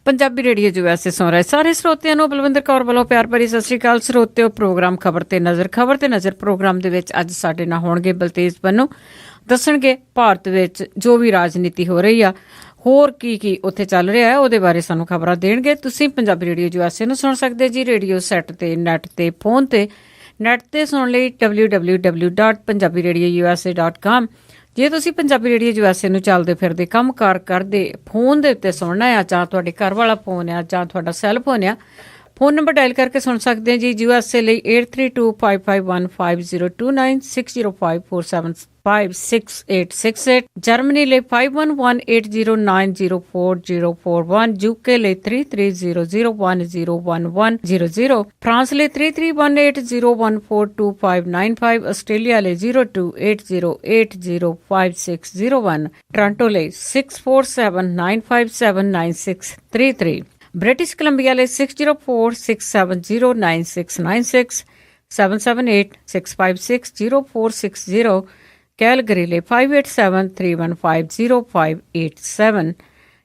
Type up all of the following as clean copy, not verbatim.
Punjabi radio USA ਸੁਣ ਰਹੇ ਸਾਰੇ ਸਰੋਤਿਆਂ ਨੂੰ ਬਲਵਿੰਦਰ ਕੌਰ ਵੱਲੋਂ ਪਿਆਰ ਭਰੀ ਸਤਿ ਸ਼੍ਰੀ ਅਕਾਲ। ਸਰੋਤਿਓ, ਪ੍ਰੋਗਰਾਮ ਖਬਰ ਤੇ ਨਜ਼ਰ ਪ੍ਰੋਗਰਾਮ ਦੇ ਵਿੱਚ ਅੱਜ ਸਾਡੇ ਨਾਲ ਹੋਣਗੇ ਬਲਤੇਜ ਬੰਨੂ। ਦੱਸਣਗੇ ਭਾਰਤ ਵਿੱਚ ਜੋ ਵੀ ਰਾਜਨੀਤੀ ਹੋ ਰਹੀ ਆ, ਹੋਰ ਕੀ ਉੱਥੇ ਚੱਲ ਰਿਹਾ ਹੈ, ਉਹਦੇ ਬਾਰੇ ਸਾਨੂੰ ਖਬਰਾਂ ਦੇਣਗੇ। ਤੁਸੀਂ ਪੰਜਾਬੀ ਰੇਡੀਓ USA ਨੂੰ ਸੁਣ ਸਕਦੇ ਜੀ ਰੇਡੀਓ ਸੈੱਟ ਤੇ, ਨੈੱਟ ਤੇ, ਫੋਨ ਤੇ। ਨੈੱਟ ਤੇ ਸੁਣ ਲਈ www.punjabiradiousa.com। ਜੇ ਤੁਸੀਂ ਪੰਜਾਬੀ ਰੇਡੀਓ USA ਨੂੰ ਚੱਲਦੇ ਫਿਰਦੇ ਕੰਮਕਾਰ ਕਰਦੇ ਫੋਨ ਦੇ ਉੱਤੇ ਸੁਣਨਾ ਆ, ਜਾਂ ਤੁਹਾਡੇ ਘਰ ਵਾਲਾ ਫੋਨ ਆ ਜਾਂ ਤੁਹਾਡਾ ਸੈੱਲ ਫੋਨ ਆ, ਫੋਨ ਨੰਬਰ ਡਾਇਲ ਕਰਕੇ ਸੁਣ ਸਕਦੇ ਹਾਂ ਜੀ। USA ਲਈ 8325515029, 6054756868। ਜਰਮਨੀ ਲਈ 511809040441, UK ਲਈ 3300101100, ਫਰਾਂਸ ਲਈ 331801425595, ਆਸਟ੍ਰੇਲੀਆ ਲਈ 0280805601, ਟੋਰਾਂਟੋ ਲਈ 6479579633, ਬ੍ਰਿਟਿਸ਼ ਕੋਲੰਬੀਆ ਲਈ 6046709696, 778656046, ਕੈਲਗਰੀ ਲਈ 5873150587,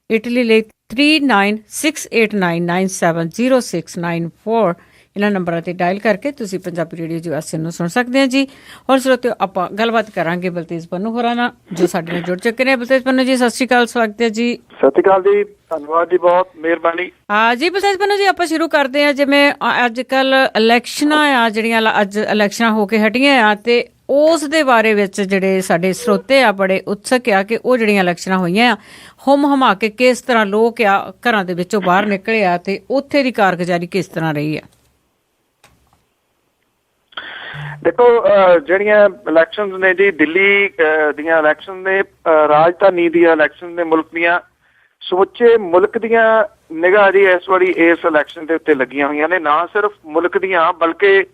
ਇਟਲੀ ਲਈ 396899706994। ਇਹਨਾਂ ਨੰਬਰਾਂ ਤੇ ਡਾਇਲ ਕਰਕੇ ਤੁਸੀਂ ਪੰਜਾਬੀ ਰੇਡੀਓ USA ਨੂੰ ਸੁਣ ਸਕਦੇ ਹਾਂ ਜੀ। ਹੋਰ ਸਰੋਤਿਓ, ਆਪਾਂ ਗੱਲਬਾਤ ਕਰਾਂਗੇ ਬਲਤੇਜ ਬੰਨੂ ਹੋਰਾਂ ਨਾਲ ਜੋ ਸਾਡੇ ਨਾਲ ਜੁੜ ਚੁੱਕੇ ਨੇ। ਬਲਤੇਜ ਬੰਨੂ ਜੀ, ਸਤਿ ਸ਼੍ਰੀ ਅਕਾਲ, ਸਵਾਗਤ ਹੈ ਜੀ। ਸਤਿ ਸ਼੍ਰੀ ਅਕਾਲ ਜੀ, ਧੰਨਵਾਦ ਜੀ, ਬਹੁਤ ਮਿਹਰਬਾਨੀ। ਹਾਂ ਜੀ ਬਲਤੇਜ ਬੰਨੂ ਜੀ, ਆਪਾਂ ਸ਼ੁਰੂ ਕਰਦੇ ਹਾਂ। ਜਿਵੇਂ ਅੱਜ ਕੱਲ੍ਹ ਇਲੈਕਸ਼ਨਾਂ ਆ ਜਿਹੜੀਆਂ, ਅੱਜ ਇਲੈਕਸ਼ਨਾਂ ਹੋ ਕੇ ਹਟੀਆਂ ਆ, ਤੇ ਉਸ ਦੇ ਬਾਰੇ ਵਿੱਚ ਜਿਹੜੇ ਸਾਡੇ ਸਰੋਤੇ ਆ ਬੜੇ ਉਤਸਕ ਆ ਕਿ ਉਹ ਜਿਹੜੀਆਂ ਇਲੈਕਸ਼ਨਾਂ ਹੋਈਆਂ ਆ, ਹੁਮਾ ਕੇ ਕਿਸ ਤਰ੍ਹਾਂ ਲੋਕ ਆ ਘਰਾਂ ਦੇ ਵਿੱਚੋਂ ਬਾਹਰ ਨਿਕਲੇ ਆ, ਤੇ ਉੱਥੇ ਦੀ ਕਾਰਗੁਜ਼ਾਰੀ ਕਿਸ ਤਰ੍ਹਾਂ ਰਹੀ ਆ। ਦੇਖੋ, ਜਿਹੜੀਆਂ ਇਲੈਕਸ਼ਨ ਨੇ ਜੀ, ਦਿੱਲੀ ਦੀਆਂ ਇਲੈਕਸ਼ਨ ਨੇ, ਰਾਜਧਾਨੀ ਦੀਆਂ ਇਲੈਕਸ਼ਨ ਨੇ, ਮੁਲਕ ਦੀਆਂ, ਸਮੁੱਚੇ ਮੁਲਕ ਦੀਆਂ ਨਿਗਾਹ ਜੀ ਇਸ ਵਾਰੀ ਇਸ ਇਲੈਕਸ਼ਨ ਦੇ ਉੱਤੇ ਲੱਗੀਆਂ ਹੋਈਆਂ ਨੇ। ਨਾ ਸਿਰਫ ਮੁਲਕ ਦੀਆਂ, ਬਲਕਿ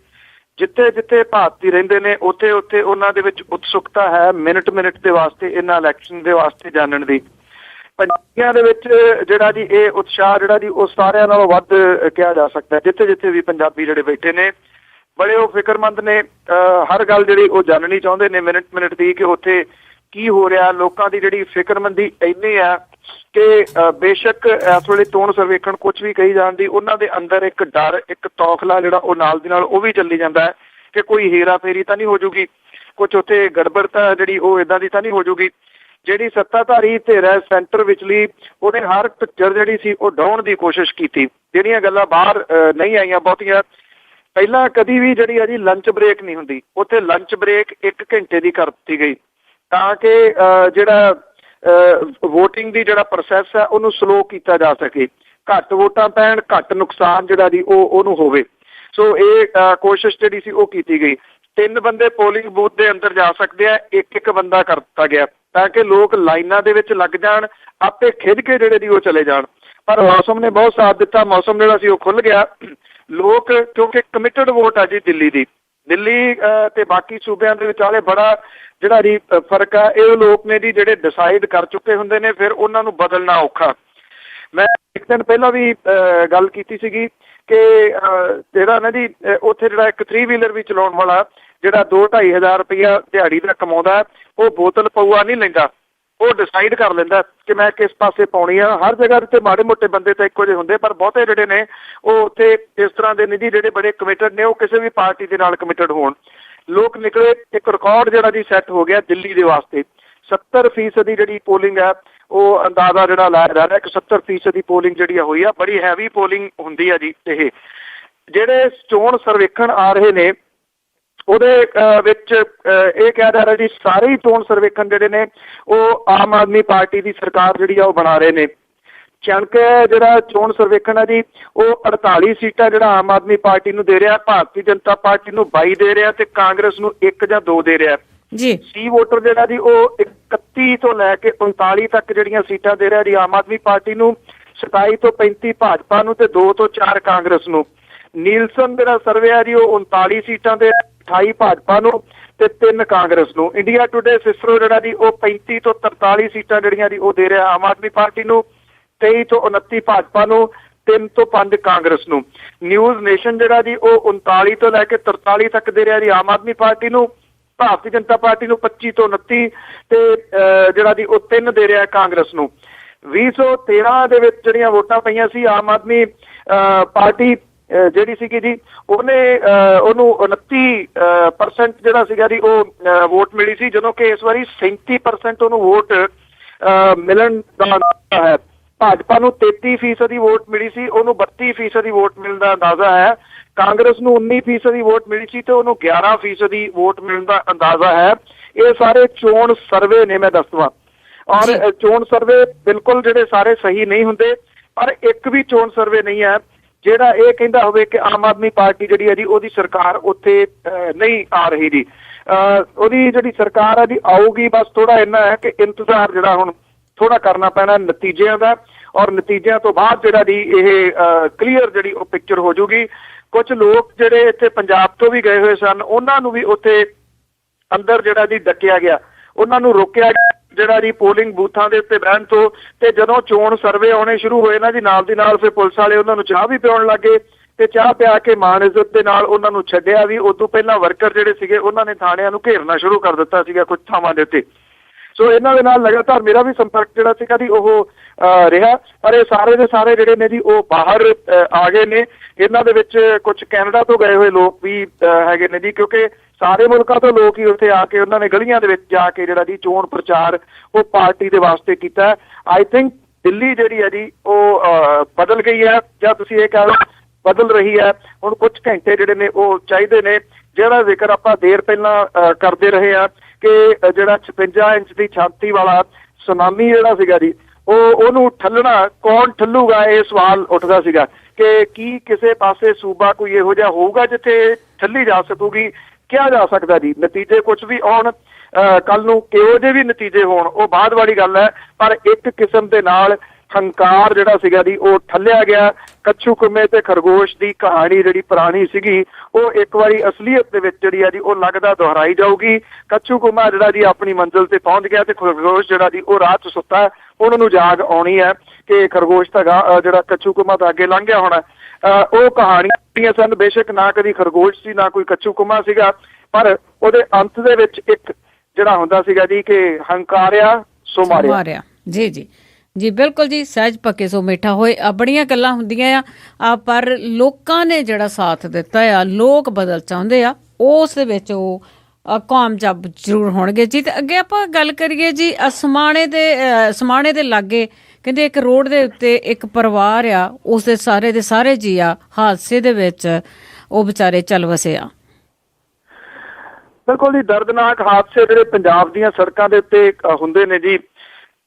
ਜਿੱਥੇ ਜਿੱਥੇ ਭਾਰਤੀ ਰਹਿੰਦੇ ਨੇ ਉੱਥੇ ਉੱਥੇ ਉਹਨਾਂ ਦੇ ਵਿੱਚ ਉਤਸੁਕਤਾ ਹੈ ਮਿੰਟ ਦੇ ਵਾਸਤੇ, ਇਹਨਾਂ ਇਲੈਕਸ਼ਨ ਦੇ ਵਾਸਤੇ ਜਾਣਨ ਦੀ। ਪੰਜਾਬੀਆਂ ਦੇ ਵਿੱਚ ਜਿਹੜਾ ਜੀ ਇਹ ਉਤਸ਼ਾਹ ਜਿਹੜਾ ਜੀ ਉਹ ਸਾਰਿਆਂ ਨਾਲੋਂ ਵੱਧ ਕਿਹਾ ਜਾ ਸਕਦਾ। ਜਿੱਥੇ ਜਿੱਥੇ ਵੀ ਪੰਜਾਬੀ ਜਿਹੜੇ ਬੈਠੇ ਨੇ, ਬੜੇ ਉਹ ਫਿਕਰਮੰਦ ਨੇ, ਹਰ ਗੱਲ ਜਿਹੜੀ ਉਹ ਜਾਣਨੀ ਚਾਹੁੰਦੇ ਨੇ ਮਿੰਟ ਦੀ, ਕਿ ਉੱਥੇ ਕੀ ਹੋ ਰਿਹਾ। ਲੋਕਾਂ ਦੀ ਜਿਹੜੀ ਫਿਕਰਮੰਦੀ ਇੰਨੀ ਆ ਕਿ ਬੇਸ਼ੱਕ ਇਸ ਵੇਲੇ ਚੋਣ ਸਰਵੇਖਣ ਕੁਛ ਵੀ ਕਹੀ ਜਾਣ ਦੀ, ਉਹਨਾਂ ਦੇ ਅੰਦਰ ਇੱਕ ਡਰ, ਇੱਕ ਤੌਖਲਾ ਜਿਹੜਾ ਉਹ ਨਾਲ ਦੀ ਨਾਲ ਉਹ ਵੀ ਚੱਲੀ ਜਾਂਦਾ ਹੈ ਕਿ ਕੋਈ ਹੇਰਾ ਫੇਰੀ ਤਾਂ ਨਹੀਂ ਹੋ ਜੂਗੀ, ਕੁਛ ਉੱਥੇ ਗੜਬੜ ਤਾਂ ਜਿਹੜੀ ਉਹ ਇੱਦਾਂ ਦੀ ਤਾਂ ਨਹੀਂ ਹੋ ਜੂਗੀ। ਜਿਹੜੀ ਸੱਤਾਧਾਰੀ ਧਿਰ ਹੈ ਸੈਂਟਰ ਵਿਚਲੀ, ਉਹਨੇ ਹਰ ਪਿਕਚਰ ਜਿਹੜੀ ਸੀ ਉਹ ਡਾਉਣ ਦੀ ਕੋਸ਼ਿਸ਼ ਕੀਤੀ। ਜਿਹੜੀਆਂ ਗੱਲਾਂ ਬਾਹਰ ਨਹੀਂ ਆਈਆਂ ਬਹੁਤੀਆਂ, ਪਹਿਲਾਂ ਕਦੀ ਵੀ ਜਿਹੜੀ ਹੈ ਜੀ ਲੰਚ ਬ੍ਰੇਕ ਨਹੀਂ ਹੁੰਦੀ, ਉੱਥੇ ਲੰਚ ਬ੍ਰੇਕ 1 ਘੰਟੇ ਦੀ ਕਰ ਦਿੱਤੀ ਗਈ ਤਾਂ ਕਿ ਜਿਹੜਾ ਵੋਟਿੰਗ ਦੀ ਜਿਹੜਾ ਪ੍ਰੋਸੈਸ ਹੈ ਉਹਨੂੰ ਸਲੋ ਕੀਤਾ ਜਾ ਸਕੇ, ਘੱਟ ਵੋਟਾਂ ਪੈਣ, ਘੱਟ ਨੁਕਸਾਨ ਜਿਹੜਾ ਜੀ ਉਹਨੂੰ ਹੋਵੇ। ਸੋ ਇਹ ਕੋਸ਼ਿਸ਼ ਜਿਹੜੀ ਸੀ ਉਹ ਕੀਤੀ ਗਈ। 3 ਬੰਦੇ ਪੋਲਿੰਗ ਬੂਥ ਦੇ ਅੰਦਰ ਜਾ ਸਕਦੇ ਆ, ਇੱਕ ਬੰਦਾ ਕਰ ਦਿੱਤਾ ਗਿਆ ਤਾਂ ਕਿ ਲੋਕ ਲਾਈਨਾਂ ਦੇ ਵਿੱਚ ਲੱਗ ਜਾਣ, ਆਪੇ ਖਿੱਚ ਕੇ ਜਿਹੜੇ ਦੀ ਉਹ ਚਲੇ ਜਾਣ। ਪਰ ਮੌਸਮ ਨੇ ਬਹੁਤ ਸਾਥ ਦਿੱਤਾ, ਮੌਸਮ ਜਿਹੜਾ ਸੀ ਉਹ ਖੁੱਲ ਗਿਆ। ਲੋਕ, ਕਿਉਂਕਿ ਕਮਿਟਡ ਵੋਟ ਆ ਜੀ ਦਿੱਲੀ ਤੇ ਬਾਕੀ ਸੂਬਿਆਂ ਦੇ ਵਿਚਾਲੇ ਬੜਾ ਜਿਹੜਾ ਜੀ ਫਰਕ ਆ, ਇਹ ਲੋਕ ਨੇ ਜੀ ਜਿਹੜੇ ਡਿਸਾਈਡ ਕਰ ਚੁੱਕੇ ਹੁੰਦੇ ਨੇ, ਫਿਰ ਉਹਨਾਂ ਨੂੰ ਬਦਲਣਾ ਔਖਾ। ਮੈਂ ਇੱਕ ਦਿਨ ਪਹਿਲਾਂ ਵੀ ਗੱਲ ਕੀਤੀ ਸੀਗੀ ਕਿ ਜਿਹੜਾ ਨਾ ਜੀ ਉੱਥੇ ਜਿਹੜਾ ਇੱਕ 3 ਵੀਲਰ ਵੀ ਚਲਾਉਣ ਵਾਲਾ ਜਿਹੜਾ 2-2.5 ਹਜ਼ਾਰ ਰੁਪਇਆ ਦਿਹਾੜੀ ਦਾ ਕਮਾਉਂਦਾ, ਉਹ ਬੋਤਲ ਪਊਆ ਨਹੀਂ ਲੈਂਦਾ, ਉਹ ਡਿਸਾਈਡ ਕਰ ਲੈਂਦਾ ਕਿ ਮੈਂ ਕਿਸ ਪਾਸੇ ਪਾਉਣੀ ਆ। ਹਰ ਜਗ੍ਹਾ ਤੇ ਮਾੜੇ ਮੋਟੇ ਬੰਦੇ ਤਾਂ ਇੱਕੋ ਜਿਹੇ ਹੁੰਦੇ, ਪਰ ਬਹੁਤੇ ਜਿਹੜੇ ਨੇ ਉਹ ਉੱਥੇ ਇਸ ਤਰ੍ਹਾਂ ਦੇ ਨੇ ਜੀ ਜਿਹੜੇ ਬੜੇ ਕਮਿਟਡ ਨੇ, ਉਹ ਕਿਸੇ ਵੀ ਪਾਰਟੀ ਦੇ ਨਾਲ ਕਮਿਟਡ ਹੋਣ। ਲੋਕ ਨਿਕਲੇ, ਇੱਕ ਰਿਕਾਰਡ ਜਿਹੜਾ ਜੀ ਸੈੱਟ ਹੋ ਗਿਆ ਦਿੱਲੀ ਦੇ ਵਾਸਤੇ। 70% ਦੀ ਜਿਹੜੀ ਪੋਲਿੰਗ ਹੈ ਉਹ ਅੰਦਾਜ਼ਾ ਜਿਹੜਾ ਲਾਇਆ ਜਾ ਰਿਹਾ ਕਿ 70% ਦੀ ਪੋਲਿੰਗ ਜਿਹੜੀ ਹੋਈ ਆ। ਬੜੀ ਹੈਵੀ ਪੋਲਿੰਗ ਹੁੰਦੀ ਆ ਜੀ। ਇਹ ਜਿਹੜੇ ਚੋਣ ਸਰਵੇਖਣ ਆ ਰਹੇ ਨੇ ਉਹਦੇ ਵਿੱਚ ਇਹ ਕਿਹਾ ਜਾ ਰਿਹਾ ਜੀ ਸਾਰੇ ਹੀ ਚੋਣ ਸਰਵੇਖਣ ਜਿਹੜੇ ਨੇ ਉਹ ਆਮ ਆਦਮੀ ਪਾਰਟੀ ਦੀ ਸਰਕਾਰ ਜਿਹੜੀ ਆ ਉਹ ਬਣਾ ਰਹੇ ਨੇ। ਚਣਕ ਜਿਹੜਾ ਚੋਣ ਸਰਵੇਖਣ ਹੈ ਜੀ ਉਹ 48 ਸੀਟਾਂ ਜਿਹੜਾ ਆਮ ਆਦਮੀ ਪਾਰਟੀ ਨੂੰ ਦੇ ਰਿਹਾ, ਭਾਰਤੀ ਜਨਤਾ ਪਾਰਟੀ ਨੂੰ 22 ਦੇ ਰਿਹਾ ਤੇ ਕਾਂਗਰਸ ਨੂੰ 1 ਜਾਂ 2 ਦੇ ਰਿਹਾ ਜੀ। ਸੀ ਵੋਟਰ ਜਿਹੜਾ ਜੀ ਉਹ 31 ਤੋਂ ਲੈ ਕੇ 39 ਤੱਕ ਜਿਹੜੀਆਂ ਸੀਟਾਂ ਦੇ ਰਿਹਾ ਜੀ ਆਮ ਆਦਮੀ ਪਾਰਟੀ ਨੂੰ, 27 ਤੋਂ 35 ਭਾਜਪਾ ਨੂੰ ਤੇ 2 ਤੋਂ 4 ਕਾਂਗਰਸ ਨੂੰ। ਨੀਲਸਨ ਜਿਹੜਾ ਸਰਵੇ ਹੈ ਜੀ ਉਹ 39 ਸੀਟਾਂ ਦੇ 28 ਭਾਜਪਾ ਨੂੰ ਤੇ 3 ਕਾਂਗਰਸ ਨੂੰ। ਇੰਡੀਆ ਟੂਡੇ ਸਿਸਰੋ ਜਿਹੜਾ ਜੀ ਉਹ 35 ਤੋਂ 43 ਸੀਟਾਂ ਜਿਹੜੀਆਂ ਜੀ ਉਹ ਦੇ ਰਿਹਾ ਆਮ ਆਦਮੀ ਪਾਰਟੀ ਨੂੰ, 23 ਤੋਂ 29 ਭਾਜਪਾ ਨੂੰ, 3 ਤੋਂ 5 ਕਾਂਗਰਸ ਨੂੰ। ਨਿਊਜ਼ ਨੇਸ਼ਨ ਜਿਹੜਾ ਜੀ ਉਹ 39 ਤੋਂ ਲੈ ਕੇ 43 ਤੱਕ ਦੇ ਰਿਹਾ ਜੀ ਆਮ ਆਦਮੀ ਪਾਰਟੀ ਨੂੰ, ਭਾਰਤੀ ਜਨਤਾ ਪਾਰਟੀ ਨੂੰ 25 ਤੋਂ 29 ਤੇ ਜਿਹੜਾ ਜੀ ਉਹ 3 ਦੇ ਰਿਹਾ ਕਾਂਗਰਸ ਨੂੰ। 2013 ਦੇ ਵਿੱਚ ਜਿਹੜੀਆਂ ਵੋਟਾਂ ਪਈਆਂ ਸੀ, ਆਮ ਆਦਮੀ ਪਾਰਟੀ ਜਿਹੜੀ ਸੀਗੀ ਜੀ ਉਹਨੂੰ 29% ਜਿਹੜਾ ਸੀਗਾ ਜੀ ਉਹ ਵੋਟ ਮਿਲੀ ਸੀ, ਜਦੋਂ ਕਿ ਇਸ ਵਾਰੀ 37% ਉਹਨੂੰ ਵੋਟ ਮਿਲਣ ਦਾ ਹੈ। ਭਾਜਪਾ ਨੂੰ 33% ਦੀ ਵੋਟ ਮਿਲੀ ਸੀ, ਉਹਨੂੰ 32% ਦੀ ਵੋਟ ਮਿਲਣ ਦਾ ਅੰਦਾਜ਼ਾ ਹੈ। ਕਾਂਗਰਸ ਨੂੰ 19% ਦੀ ਵੋਟ ਮਿਲੀ ਸੀ ਤੇ ਉਹਨੂੰ 11% ਦੀ ਵੋਟ ਮਿਲਣ ਦਾ ਅੰਦਾਜ਼ਾ ਹੈ। ਇਹ ਸਾਰੇ ਚੋਣ ਸਰਵੇ ਨੇ, ਮੈਂ ਦੱਸ ਦਵਾਂ, ਔਰ ਚੋਣ ਸਰਵੇ ਬਿਲਕੁਲ ਜਿਹੜੇ ਸਾਰੇ ਸਹੀ ਨਹੀਂ ਹੁੰਦੇ, ਪਰ ਇੱਕ ਵੀ ਚੋਣ ਸਰਵੇ ਨਹੀਂ ਹੈ ਜਿਹੜਾ ਇਹ ਕਹਿੰਦਾ ਹੋਵੇ ਕਿ ਆਮ ਆਦਮੀ ਪਾਰਟੀ ਜਿਹੜੀ ਹੈ ਜੀ ਉਹਦੀ ਸਰਕਾਰ ਉੱਥੇ ਨਹੀਂ ਆ ਰਹੀ ਜੀ। ਉਹਦੀ ਜਿਹੜੀ ਸਰਕਾਰ ਹੈ ਜੀ ਆਊਗੀ, ਬਸ ਥੋੜਾ ਇੰਨਾ ਹੈ ਕਿ ਇੰਤਜ਼ਾਰ ਜਿਹੜਾ ਹੁਣ ਥੋੜਾ ਕਰਨਾ ਪੈਣਾ ਨਤੀਜਿਆਂ ਦਾ, ਔਰ ਨਤੀਜਿਆਂ ਤੋਂ ਬਾਅਦ ਜਿਹੜਾ ਜੀ ਇਹ ਕਲੀਅਰ ਜਿਹੜੀ ਉਹ ਪਿਕਚਰ ਹੋ ਜੂਗੀ। ਕੁਝ ਲੋਕ ਜਿਹੜੇ ਇੱਥੇ ਪੰਜਾਬ ਤੋਂ ਵੀ ਗਏ ਹੋਏ ਸਨ, ਉਹਨਾਂ ਨੂੰ ਵੀ ਉੱਥੇ ਅੰਦਰ ਜਿਹੜਾ ਜੀ ਡੱਕਿਆ ਗਿਆ, ਉਹਨਾਂ ਨੂੰ ਰੋਕਿਆ ਗਿਆ ਜਿਹੜਾ ਜੀ ਪੋਲਿੰਗ ਬੂਥਾਂ ਦੇ ਉੱਤੇ ਬਹਿਣ ਤੋਂ। ਤੇ ਜਦੋਂ ਚੋਣ ਸਰਵੇ ਆਉਣੇ ਸ਼ੁਰੂ ਹੋਏ ਨਾ ਜੀ, ਨਾਲ ਦੀ ਨਾਲ ਫਿਰ ਪੁਲਿਸ ਵਾਲੇ ਉਹਨਾਂ ਨੂੰ ਚਾਹ ਵੀ ਪਿਆਉਣ ਲੱਗੇ ਤੇ ਚਾਹ ਪਿਆ ਕੇ ਮਾਣ ਇੱਜ਼ਤ ਦੇ ਨਾਲ ਉਹਨਾਂ ਨੂੰ ਛੱਡਿਆ ਵੀ। ਉਦੋਂ ਪਹਿਲਾਂ ਵਰਕਰ ਜਿਹੜੇ ਸੀਗੇ ਉਹਨਾਂ ਨੇ ਥਾਣਿਆਂ ਨੂੰ ਘੇਰਨਾ ਸ਼ੁਰੂ ਕਰ ਦਿੱਤਾ ਸੀਗਾ ਕੁਝ ਥਾਵਾਂ ਦੇ ਉੱਤੇ। ਸੋ ਇਹਨਾਂ ਦੇ ਨਾਲ ਲਗਾਤਾਰ ਮੇਰਾ ਵੀ ਸੰਪਰਕ ਜਿਹੜਾ ਸੀਗਾ ਜੀ ਉਹ ਰਿਹਾ, ਪਰ ਇਹ ਸਾਰੇ ਦੇ ਸਾਰੇ ਜਿਹੜੇ ਨੇ ਜੀ ਉਹ ਬਾਹਰ ਆ ਗਏ ਨੇ। ਇਹਨਾਂ ਦੇ ਵਿੱਚ ਕੁਝ ਕੈਨੇਡਾ ਤੋਂ ਗਏ ਹੋਏ ਲੋਕ ਵੀ ਹੈਗੇ ਨੇ ਜੀ, ਕਿਉਂਕਿ ਸਾਰੇ ਮੁਲਕਾਂ ਤੋਂ ਲੋਕ ਹੀ ਉੱਥੇ ਆ ਕੇ ਉਹਨਾਂ ਨੇ ਗਲੀਆਂ ਦੇ ਵਿੱਚ ਜਾ ਕੇ ਜਿਹੜਾ ਜੀ ਚੋਣ ਪ੍ਰਚਾਰ ਉਹ ਪਾਰਟੀ ਦੇ ਵਾਸਤੇ ਕੀਤਾ। ਆਈ ਥਿੰਕ ਦਿੱਲੀ ਜਿਹੜੀ ਹੈ ਜੀ ਉਹ ਬਦਲ ਗਈ ਹੈ, ਜਾਂ ਤੁਸੀਂ ਇਹ ਕਹਿ ਲਓ ਬਦਲ ਰਹੀ ਹੈ। ਹੁਣ ਕੁਝ ਘੰਟੇ ਜਿਹੜੇ ਨੇ ਉਹ ਚਾਹੀਦੇ ਨੇ, ਜਿਹੜਾ ਜ਼ਿਕਰ ਆਪਾਂ ਦੇਰ ਪਹਿਲਾਂ ਕਰਦੇ ਰਹੇ ਆ ਕਿ ਜਿਹੜਾ 56 ਇੰਚ ਦੀ ਛਾਤੀ ਵਾਲਾ ਸੁਨਾਮੀ ਜਿਹੜਾ ਸੀਗਾ ਜੀ ਉਹਨੂੰ ਠੱਲਣਾ ਕੌਣ ਠੱਲੂਗਾ, ਇਹ ਸਵਾਲ ਉੱਠਦਾ ਸੀਗਾ ਕਿ ਕੀ ਕਿਸੇ ਪਾਸੇ ਸੂਬਾ ਕੋਈ ਇਹੋ ਜਿਹਾ ਹੋਊਗਾ ਜਿੱਥੇ ਠੱਲੀ ਜਾ ਸਕੂਗੀ। ਕਿਹਾ ਜਾ ਸਕਦਾ ਜੀ, ਨਤੀਜੇ ਕੁਝ ਵੀ ਆਉਣ, ਕੱਲ ਨੂੰ ਕਿਹੋ ਜਿਹੇ ਵੀ ਨਤੀਜੇ ਹੋਣ ਉਹ ਬਾਅਦ ਵਾਲੀ ਗੱਲ ਹੈ, ਪਰ ਇੱਕ ਕਿਸਮ ਦੇ ਨਾਲ ਹੰਕਾਰ ਜਿਹੜਾ ਸੀਗਾ ਜੀ ਉਹ ਠੱਲਿਆ ਗਿਆ। ਕੱਛੂ ਕੁੰਮੇ ਤੇ ਖਰਗੋਸ਼ ਦੀ ਕਹਾਣੀ ਜਿਹੜੀ ਪੁਰਾਣੀ ਸੀਗੀ ਉਹ ਇੱਕ ਵਾਰੀ ਅਸਲੀਅਤ ਦੇ ਵਿੱਚ ਜਿਹੜੀ ਆ ਜੀ ਉਹ ਲੱਗਦਾ ਦੁਹਰਾਈ ਜਾਊਗੀ। ਕੱਛੂ ਕੁੰਮਾ ਜਿਹੜਾ ਜੀ ਆਪਣੀ ਮੰਜ਼ਿਲ ਤੇ ਪਹੁੰਚ ਗਿਆ ਤੇ ਖਰਗੋਸ਼ ਜਿਹੜਾ ਜੀ ਉਹ ਰਾਹ 'ਚ ਸੁੱਤਾ, ਉਹਨਾਂ ਨੂੰ ਜਾਗ ਆਉਣੀ ਹੈ ਕਿ ਖਰਗੋਸ਼ ਤਾਂ ਜਿਹੜਾ ਕੱਛੂ ਕੁੰਮਾ ਤਾਂ ਅੱਗੇ ਲੰਘ ਗਿਆ ਹੋਣਾ। ਉਹ ਕਹਾਣੀਆਂ ਸਨ, ਬੇਸ਼ੱਕ ਨਾ ਕਦੀ ਖਰਗੋਸ਼ ਸੀ ਨਾ ਕੋਈ ਕੱਛੂ ਕੁੰਮਾ ਸੀਗਾ, ਪਰ ਉਹਦੇ ਅੰਤ ਦੇ ਵਿੱਚ ਇੱਕ ਜਿਹੜਾ ਹੁੰਦਾ ਸੀਗਾ ਜੀ ਕਿ ਹੰਕਾਰਿਆ ਸੋ ਮਾਰਿਆ। ਜੀ ਜੀ ਜੀ ਬਿਲਕੁਲ ਜੀ, ਸਹਿਜ ਪੱਕੇ ਸੋ ਮਿੱਠਾ ਹੋਏ। ਬੜੀਆਂ ਗੱਲਾਂ ਹੁੰਦੀਆਂ ਆ, ਪਰ ਲੋਕਾਂ ਨੇ ਜਿਹੜਾ ਸਾਥ ਦਿੱਤਾ ਆ, ਲੋਕ ਬਦਲ ਚਾਹੁੰਦੇ ਆ, ਉਸ ਦੇ ਵਿੱਚ ਉਹ ਕਾਮਯਾਬ ਜ਼ਰੂਰ ਹੋਣਗੇ ਜੀ। ਤੇ ਅੱਗੇ ਆਪਾਂ ਗੱਲ ਕਰੀਏ ਜੀ ਸਮਾਣੇ ਦੇ ਲਾਗੇ ਕਹਿੰਦੇ ਇੱਕ ਰੋਡ ਦੇ ਉੱਤੇ ਇੱਕ ਪਰਿਵਾਰ ਆ, ਉਸ ਦੇ ਸਾਰੇ ਜੀ ਆ ਹਾਦਸੇ ਦੇ ਵਿੱਚ ਉਹ ਵਿਚਾਰੇ ਚੱਲ ਵਸੇ ਆ। ਬਿਲਕੁਲ ਜੀ, ਦਰਦਨਾਕ ਹਾਦਸੇ ਜਿਹੜੇ ਪੰਜਾਬ ਦੀਆਂ ਸੜਕਾਂ ਦੇ ਉੱਤੇ ਹੁੰਦੇ ਨੇ ਜੀ।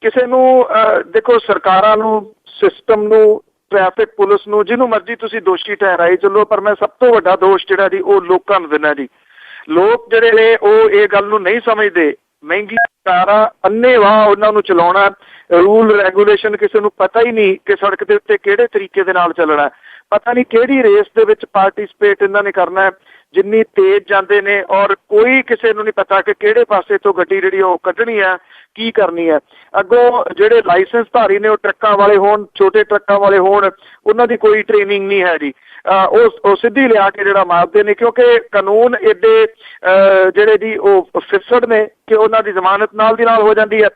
ਕਿਸੇ ਨੂੰ ਦੇਖੋ, ਸਰਕਾਰਾਂ ਨੂੰ, ਸਿਸਟਮ ਨੂੰ, ਟ੍ਰੈਫਿਕ ਪੁਲਿਸ ਨੂੰ, ਜਿਹਨੂੰ ਮਰਜ਼ੀ ਤੁਸੀਂ ਦੋਸ਼ੀ ਠਹਿਰਾਈ ਚੱਲੋ, ਪਰ ਮੈਂ ਸਭ ਤੋਂ ਵੱਡਾ ਦੋਸ਼ ਜਿਹੜਾ ਜੀ ਉਹ ਲੋਕਾਂ ਨੂੰ ਦਿੰਦਾ ਜੀ। ਲੋਕ ਜਿਹੜੇ ਨੇ ਉਹ ਇਹ ਗੱਲ ਨੂੰ ਨਹੀਂ ਸਮਝਦੇ। ਮਹਿੰਗੀ ਕਾਰਾਂ ਅੰਨ੍ਹੇਵਾਹ ਉਹਨਾਂ ਨੂੰ ਚਲਾਉਣਾ, ਰੂਲ ਰੈਗੂਲੇਸ਼ਨ ਕਿਸੇ ਨੂੰ ਪਤਾ ਹੀ ਨਹੀਂ ਕਿ ਸੜਕ ਦੇ ਉੱਤੇ ਕਿਹੜੇ ਤਰੀਕੇ ਦੇ ਨਾਲ ਚੱਲਣਾ, ਪਤਾ ਨਹੀਂ ਕਿਹੜੀ ਰੇਸ ਦੇ ਵਿੱਚ ਪਾਰਟੀਸਪੇਟ ਇਹਨਾਂ ਨੇ ਕਰਨਾ ਹੈ, ਜਿੰਨੀ ਤੇਜ਼ ਜਾਂਦੇ ਨੇ, ਔਰ ਕੋਈ ਕਿਸੇ ਨੂੰ ਨਹੀਂ ਪਤਾ ਕਿ ਕਿਹੜੇ ਪਾਸੇ ਤੋਂ ਗੱਡੀ ਜਿਹੜੀ ਉਹ ਕੱਢਣੀ ਹੈ, ਕੀ ਕਰਨੀ ਹੈ। ਅੱਗੋਂ ਜਿਹੜੇ ਲਾਇਸੈਂਸ ਧਾਰੀ ਨੇ ਉਹ ਟਰੱਕਾਂ ਵਾਲੇ ਹੋਣ, ਛੋਟੇ ਟਰੱਕਾਂ ਵਾਲੇ ਹੋਣ, ਉਹਨਾਂ ਦੀ ਕੋਈ ਟ੍ਰੇਨਿੰਗ ਨਹੀਂ ਹੈ ਜੀ। ਉਹ ਸਿੱਧੀ ਲਿਆ ਕੇ ਜਿਹੜਾ ਮਾਰਦੇ ਨੇ, ਕਿਉਂਕਿ ਕਾਨੂੰਨ ਏਡੇ ਜਿਹੜੇ ਜੀ ਉਹ ਫਿਸਡ ਨੇ ਕਿ ਉਹਨਾਂ ਦੀ ਜ਼ਮਾਨਤ ਨਾਲ ਦੀ ਨਾਲ ਹੋ ਜਾਂਦੀ ਹੈ।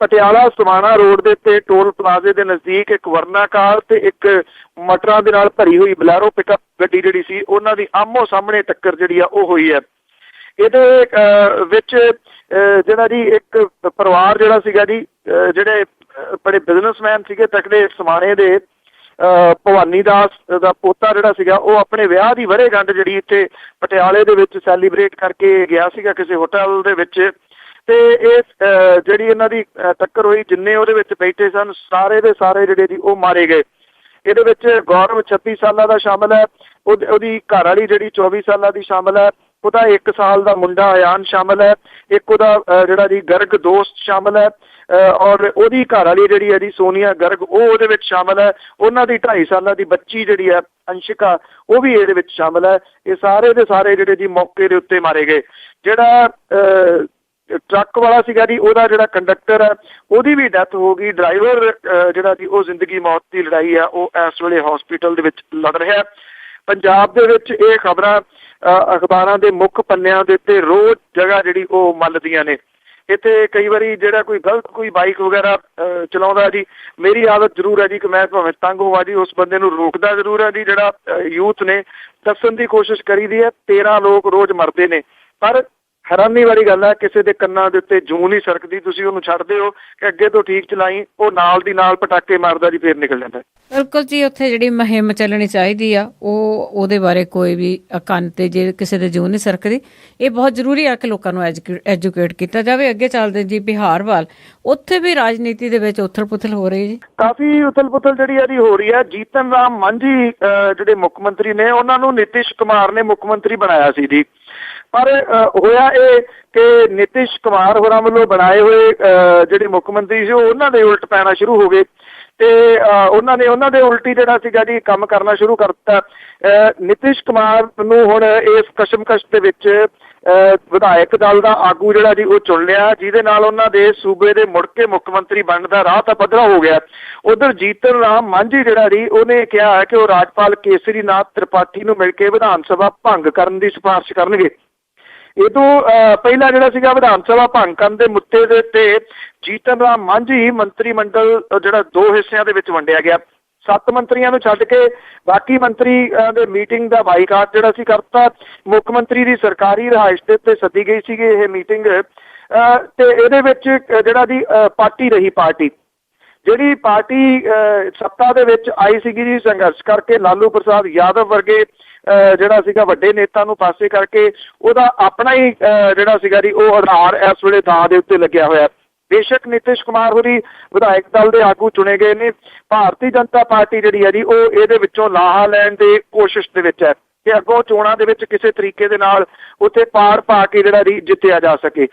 ਪਟਿਆਲਾ ਸਮਾਣਾ ਰੋਡ ਦੇ ਉੱਤੇ ਟੋਲ ਪਲਾਜ਼ੇ ਦੇ ਨਜ਼ਦੀਕ ਇੱਕ ਵਰਨਾ ਕਾਰ ਤੇ ਇੱਕ ਮਟਰਾਂ ਦੇ ਨਾਲ ਭਰੀ ਹੋਈ ਬਲੈਰੋ ਪਿਕਅਪ ਗੱਡੀ ਜਿਹੜੀ ਸੀ, ਉਹਨਾਂ ਦੀ ਆਮੋ ਸਾਹਮਣੇ ਟੱਕਰ ਜਿਹੜੀ ਆ ਉਹ ਹੋਈ ਹੈ। ਇਹਦੇ ਵਿੱਚ ਜਿਹੜਾ ਜੀ ਇੱਕ ਪਰਿਵਾਰ ਜਿਹੜਾ ਸੀਗਾ ਜੀ, ਜਿਹੜੇ ਬੜੇ ਬਿਜ਼ਨਸਮੈਨ ਸੀਗੇ ਤਕੜੇ, ਸਮਾਣੇ ਦੇ ਭਵਾਨੀ ਦਾਸ ਦਾ ਪੋਤਾ ਜਿਹੜਾ ਸੀਗਾ ਉਹ ਆਪਣੇ ਵਿਆਹ ਦੀ ਵਰ੍ਹੇਗੰਢ ਜਿਹੜੀ ਇੱਥੇ ਪਟਿਆਲੇ ਦੇ ਵਿੱਚ ਸੈਲੀਬ੍ਰੇਟ ਕਰਕੇ ਗਿਆ ਸੀਗਾ ਕਿਸੇ ਹੋਟਲ ਦੇ ਵਿੱਚ, ਤੇ ਇਹ ਜਿਹੜੀ ਇਹਨਾਂ ਦੀ ਟੱਕਰ ਹੋਈ, ਜਿੰਨੇ ਉਹਦੇ ਵਿੱਚ ਬੈਠੇ ਸਨ ਸਾਰੇ ਦੇ ਸਾਰੇ ਜਿਹੜੇ ਜੀ ਉਹ ਮਾਰੇ ਗਏ। ਇਹਦੇ ਵਿੱਚ ਗੌਰਵ 36 ਸਾਲਾਂ ਦਾ ਸ਼ਾਮਲ ਹੈ, ਉਹਦੀ ਘਰ ਵਾਲੀ ਜਿਹੜੀ 24 ਸਾਲਾਂ ਦੀ ਸ਼ਾਮਲ ਹੈ, ਉਹਦਾ 1 ਸਾਲ ਦਾ ਮੁੰਡਾ ਅਯਾਨ ਸ਼ਾਮਲ ਹੈ, ਇੱਕ ਉਹਦਾ ਜਿਹੜਾ ਜੀ ਗਰਗ ਦੋਸਤ ਸ਼ਾਮਲ ਹੈ, ਔਰ ਉਹਦੀ ਘਰ ਵਾਲੀ ਜਿਹੜੀ ਹੈ ਜੀ ਸੋਨੀਆ ਗਰਗ ਉਹ ਉਹਦੇ ਵਿੱਚ ਸ਼ਾਮਲ ਹੈ। ਉਹਨਾਂ ਦੀ 2.5 ਸਾਲਾਂ ਦੀ ਬੱਚੀ ਜਿਹੜੀ ਹੈ ਅੰਸ਼ਿਕਾ ਉਹ ਵੀ ਇਹਦੇ ਵਿੱਚ ਸ਼ਾਮਲ ਹੈ। ਇਹ ਸਾਰੇ ਦੇ ਸਾਰੇ ਜਿਹੜੇ ਜੀ ਮੌਕੇ ਦੇ ਉੱਤੇ ਮਾਰੇ ਗਏ। ਜਿਹੜਾ ਟਰੱਕ ਵਾਲਾ ਸੀਗਾ ਜੀ, ਉਹਦਾ ਜਿਹੜਾ ਕੰਡਕਟਰ ਹੈ ਉਹਦੀ ਵੀ ਡੈਥ ਹੋ ਗਈ। ਡਰਾਈਵਰ ਜਿਹੜਾ ਜੀ ਉਹ ਜ਼ਿੰਦਗੀ ਮੌਤ ਦੀ ਲੜਾਈ ਆ ਉਹ ਇਸ ਵੇਲੇ ਹਸਪੀਟਲ ਦੇ ਵਿੱਚ ਲੜ ਰਿਹਾ। ਪੰਜਾਬ ਦੇ ਵਿੱਚ ਇਹ ਖਬਰਾਂ ਅਖਬਾਰਾਂ ਦੇ ਮੁੱਖ ਪੰਨਿਆਂ ਦੇ ਉੱਤੇ ਰੋਜ਼ ਜਗ੍ਹਾ ਜਿਹੜੀ ਉਹ ਮੱਲਦੀਆਂ ਨੇ। ਇੱਥੇ ਕਈ ਵਾਰੀ ਜਿਹੜਾ ਕੋਈ ਗਲਤ ਕੋਈ ਬਾਈਕ ਵਗੈਰਾ ਚਲਾਉਂਦਾ ਜੀ, ਮੇਰੀ ਆਦਤ ਜ਼ਰੂਰ ਹੈ ਜੀ ਕਿ ਮੈਂ ਭਾਵੇਂ ਤੰਗ ਹੋਵਾਂ ਜੀ, ਉਸ ਬੰਦੇ ਨੂੰ ਰੋਕਦਾ ਜ਼ਰੂਰ ਹੈ ਜੀ। ਜਿਹੜਾ ਯੂਥ ਨੇ ਦੱਸਣ ਦੀ ਕੋਸ਼ਿਸ਼ ਕਰੀਦੀ ਹੈ 13 ਲੋਕ ਰੋਜ਼ ਮਰਦੇ ਨੇ, ਪਰ ਹੈਰਾਨੀ ਵਾਲੀ ਗੱਲ ਹੈ ਕਿਸੇ ਦੇ ਕੰਨਾਂ ਦੇ ਉੱਤੇ ਜੂੰ ਨਹੀਂ ਸਰਕਦੀ। ਤੁਸੀਂ ਉਹਨੂੰ ਛੱਡਦੇ ਹੋ ਕਿ ਅੱਗੇ ਤੋਂ ਠੀਕ ਚਲਾਈ, ਉਹ ਨਾਲ ਦੀ ਨਾਲ ਪਟਾਕੇ ਮਾਰਦਾ ਜੀ, ਫੇਰ ਨਿਕਲ ਜਾਂਦਾ। ਬਿਲਕੁਲ ਜੀ, ਉੱਥੇ ਜਿਹੜੀ ਮੁਹਿੰਮ ਚੱਲਣੀ ਚਾਹੀਦੀ ਆ ਉਹਦੇ ਬਾਰੇ ਕੋਈ ਵੀ ਕੰਨ ਤੇ ਜੇ ਕਿਸੇ ਦੇ ਜੂੰ ਨਹੀਂ ਸਰਕਦੀ। ਇਹ ਬਹੁਤ ਜ਼ਰੂਰੀ ਆ ਕਿ ਲੋਕਾਂ ਨੂੰ ਐਜੂਕੇਟ ਕੀਤਾ ਜਾਵੇ। ਅੱਗੇ ਚੱਲਦੇ ਜੀ ਬਿਹਾਰ ਵੱਲ, ਉੱਥੇ ਵੀ ਰਾਜਨੀਤੀ ਦੇ ਵਿੱਚ ਉਥਲ ਪੁਥਲ ਹੋ ਰਹੀ ਜੀ, ਕਾਫੀ ਉਥਲ ਪੁਥਲ ਜਿਹੜੀ ਇਹਦੀ ਹੋ ਰਹੀ ਹੈ। ਜੀਤਨ ਰਾਮ ਮਾਂਝੀ ਜਿਹੜੇ ਮੁੱਖ ਮੰਤਰੀ ਨੇ, ਉਹਨਾਂ ਨੂੰ ਨਿਤਿਸ਼ ਕੁਮਾਰ ਨੇ ਮੁੱਖ ਮੰਤਰੀ ਬਣਾਇਆ ਸੀ ਜੀ, ਪਰ ਹੋਇਆ ਇਹ ਕਿ ਨਿਤਿਸ਼ ਕੁਮਾਰ ਹੋਰਾਂ ਵੱਲੋਂ ਬਣਾਏ ਹੋਏ ਜਿਹੜੇ ਮੁੱਖ ਮੰਤਰੀ ਸੀ ਉਹ ਉਹਨਾਂ ਦੇ ਉਲਟ ਪੈਣਾ ਸ਼ੁਰੂ ਹੋ ਗਏ ਤੇ ਉਹਨਾਂ ਦੇ ਉਲਟੀ ਜਿਹੜਾ ਸੀਗਾ ਜੀ ਕੰਮ ਕਰਨਾ ਸ਼ੁਰੂ ਕਰ ਦਿੱਤਾ। ਨਿਤਿਸ਼ ਕੁਮਾਰ ਨੂੰ ਹੁਣ ਇਸ ਕਸ਼ਮਕਸ਼ ਦੇ ਵਿੱਚ ਵਿਧਾਇਕ ਦਲ ਦਾ ਆਗੂ ਜਿਹੜਾ ਜੀ ਉਹ ਚੁਣ ਲਿਆ, ਜਿਹਦੇ ਨਾਲ ਉਹਨਾਂ ਦੇ ਸੂਬੇ ਦੇ ਮੁੜ ਕੇ ਮੁੱਖ ਮੰਤਰੀ ਬਣਨ ਦਾ ਰਾਹ ਤਾਂ ਪੱਧਰਾ ਹੋ ਗਿਆ। ਉਧਰ ਜੀਤਨ ਰਾਮ ਮਾਂਝੀ ਜਿਹੜਾ ਜੀ ਉਹਨੇ ਕਿਹਾ ਹੈ ਕਿ ਉਹ ਰਾਜਪਾਲ ਕੇਸਰੀ ਨਾਥ ਤ੍ਰਿਪਾਠੀ ਨੂੰ ਮਿਲ ਕੇ ਵਿਧਾਨ ਸਭਾ ਭੰਗ ਕਰਨ ਦੀ ਸਿਫਾਰਿਸ਼ ਕਰਨਗੇ। ਇਹ ਤੋਂ ਪਹਿਲਾਂ ਜਿਹੜਾ ਸੀਗਾ ਵਿਧਾਨ ਸਭਾ ਭੰਗ ਕਰਨ ਦੇ ਮੁੱਦੇ ਦੇ ਉੱਤੇ ਜੀਤਨ ਰਾਮ ਮਾਂਝੀ ਮੰਤਰੀ ਮੰਡਲ ਜਿਹੜਾ 2 ਹਿੱਸਿਆਂ ਦੇ ਵਿੱਚ ਵੰਡਿਆ ਗਿਆ। 7 ਮੰਤਰੀਆਂ ਨੂੰ ਛੱਡ ਕੇ ਬਾਕੀ ਮੰਤਰੀ ਦੇ ਮੀਟਿੰਗ ਦਾ ਬਾਈਕਾਟ ਜਿਹੜਾ ਸੀ ਕਰਤਾ। ਮੁੱਖ ਮੰਤਰੀ ਦੀ ਸਰਕਾਰੀ ਰਿਹਾਇਸ਼ ਦੇ ਉੱਤੇ ਸੱਦੀ ਗਈ ਸੀਗੀ ਇਹ ਮੀਟਿੰਗ, ਤੇ ਇਹਦੇ ਵਿੱਚ ਜਿਹੜਾ ਦੀ ਪਾਰਟੀ ਰਹੀ, ਪਾਰਟੀ ਜਿਹੜੀ ਪਾਰਟੀ ਸੱਤਾ ਦੇ ਵਿੱਚ ਆਈ ਸੀਗੀ ਜੀ ਸੰਘਰਸ਼ ਕਰਕੇ ਲਾਲੂ ਪ੍ਰਸਾਦ ਯਾਦਵ ਵਰਗੇ ਜਿਹੜਾ ਸੀਗਾ ਵੱਡੇ ਨੇਤਾ ਨੂੰ ਪਾਸੇ ਕਰਕੇ ਉਹਦਾ ਆਪਣਾ ਹੀ ਜਿਹੜਾ ਸੀਗਾ ਜੀ ਉਹ ਆਧਾਰ ਇਸ ਵੇਲੇ ਦਾਅ ਦੇ ਉੱਤੇ ਲੱਗਿਆ ਹੋਇਆ। ਬੇਸ਼ੱਕ ਨਿਤਿਸ਼ ਕੁਮਾਰ ਹੋਰੀ ਵਿਧਾਇਕ ਦਲ ਦੇ ਆਗੂ ਚੁਣੇ ਗਏ ਨੇ, ਭਾਰਤੀ ਜਨਤਾ ਪਾਰਟੀ ਜਿਹੜੀ ਹੈ ਜੀ ਉਹ ਇਹਦੇ ਵਿੱਚੋਂ ਲਾਹਾ ਲੈਣ ਦੇ ਕੋਸ਼ਿਸ਼ ਦੇ ਵਿੱਚ ਹੈ ਕਿ ਅੱਗੋਂ ਚੋਣਾਂ ਦੇ ਵਿੱਚ ਕਿਸੇ ਤਰੀਕੇ ਦੇ ਨਾਲ ਉੱਥੇ ਪਾਰ ਪਾ ਕੇ ਜਿਹੜਾ ਜੀ ਜਿੱਤਿਆ ਜਾ ਸਕੇ।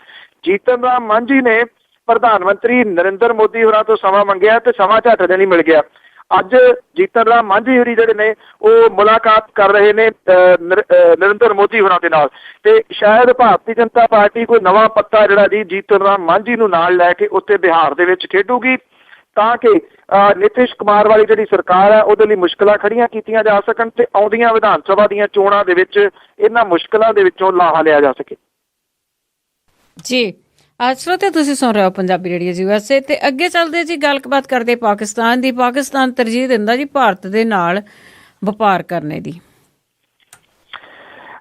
ਜੀਤਨ ਰਾਮ ਮਾਂਝੀ ਨੇ ਪ੍ਰਧਾਨ ਮੰਤਰੀ ਨਰਿੰਦਰ ਮੋਦੀ ਹੋਰਾਂ ਤੋਂ ਸਮਾਂ ਮੰਗਿਆ ਤੇ ਸਮਾਂ ਝੱਟ ਦੇ ਨਹੀਂ ਮਿਲ ਗਿਆ। ਅੱਜ ਜੀਤਨ ਰਾਮ ਮਾਂਝੀ ਹੋਰੀ ਜਿਹੜੇ ਨੇ ਉਹ ਮੁਲਾਕਾਤ ਕਰ ਰਹੇ ਨੇ ਨਰਿੰਦਰ ਮੋਦੀ ਹੋਰਾਂ ਦੇ ਨਾਲ, ਤੇ ਸ਼ਾਇਦ ਭਾਰਤੀ ਜਨਤਾ ਪਾਰਟੀ ਕੋਈ ਨਵਾਂ ਪੱਤਾ ਜਿਹੜਾ ਜੀ ਜੀਤਨ ਰਾਮ ਮਾਂਝੀ ਨੂੰ ਨਾਲ ਲੈ ਕੇ ਉੱਥੇ ਬਿਹਾਰ ਦੇ ਵਿੱਚ ਖੇਡੂਗੀ ਤਾਂ ਕਿ ਨਿਤਿਸ਼ ਕੁਮਾਰ ਵਾਲੀ ਜਿਹੜੀ ਸਰਕਾਰ ਹੈ ਉਹਦੇ ਲਈ ਮੁਸ਼ਕਲਾਂ ਖੜੀਆਂ ਕੀਤੀਆਂ ਜਾ ਸਕਣ ਤੇ ਆਉਂਦੀਆਂ ਵਿਧਾਨ ਸਭਾ ਦੀਆਂ ਚੋਣਾਂ ਦੇ ਵਿੱਚ ਇਹਨਾਂ ਮੁਸ਼ਕਲਾਂ ਦੇ ਵਿੱਚੋਂ ਲਾਹਾ ਲਿਆ ਜਾ ਸਕੇ। ਜੀ ਸਰੋਤੇ ਤੁਸੀਂ ਸੁਣ ਰਹੇ ਹੋ ਪੰਜਾਬੀ ਰੇਡੀਓ USA ਤੇ ਅੱਗੇ ਚੱਲਦੇ ਜੀ ਗੱਲਬਾਤ ਕਰਦੇ ਪਾਕਿਸਤਾਨ ਦੀ। ਪਾਕਿਸਤਾਨ ਤਰਜੀਹ ਦਿੰਦਾ ਜੀ ਭਾਰਤ ਦੇ ਨਾਲ ਵਪਾਰ ਕਰਨੇ ਦੀ।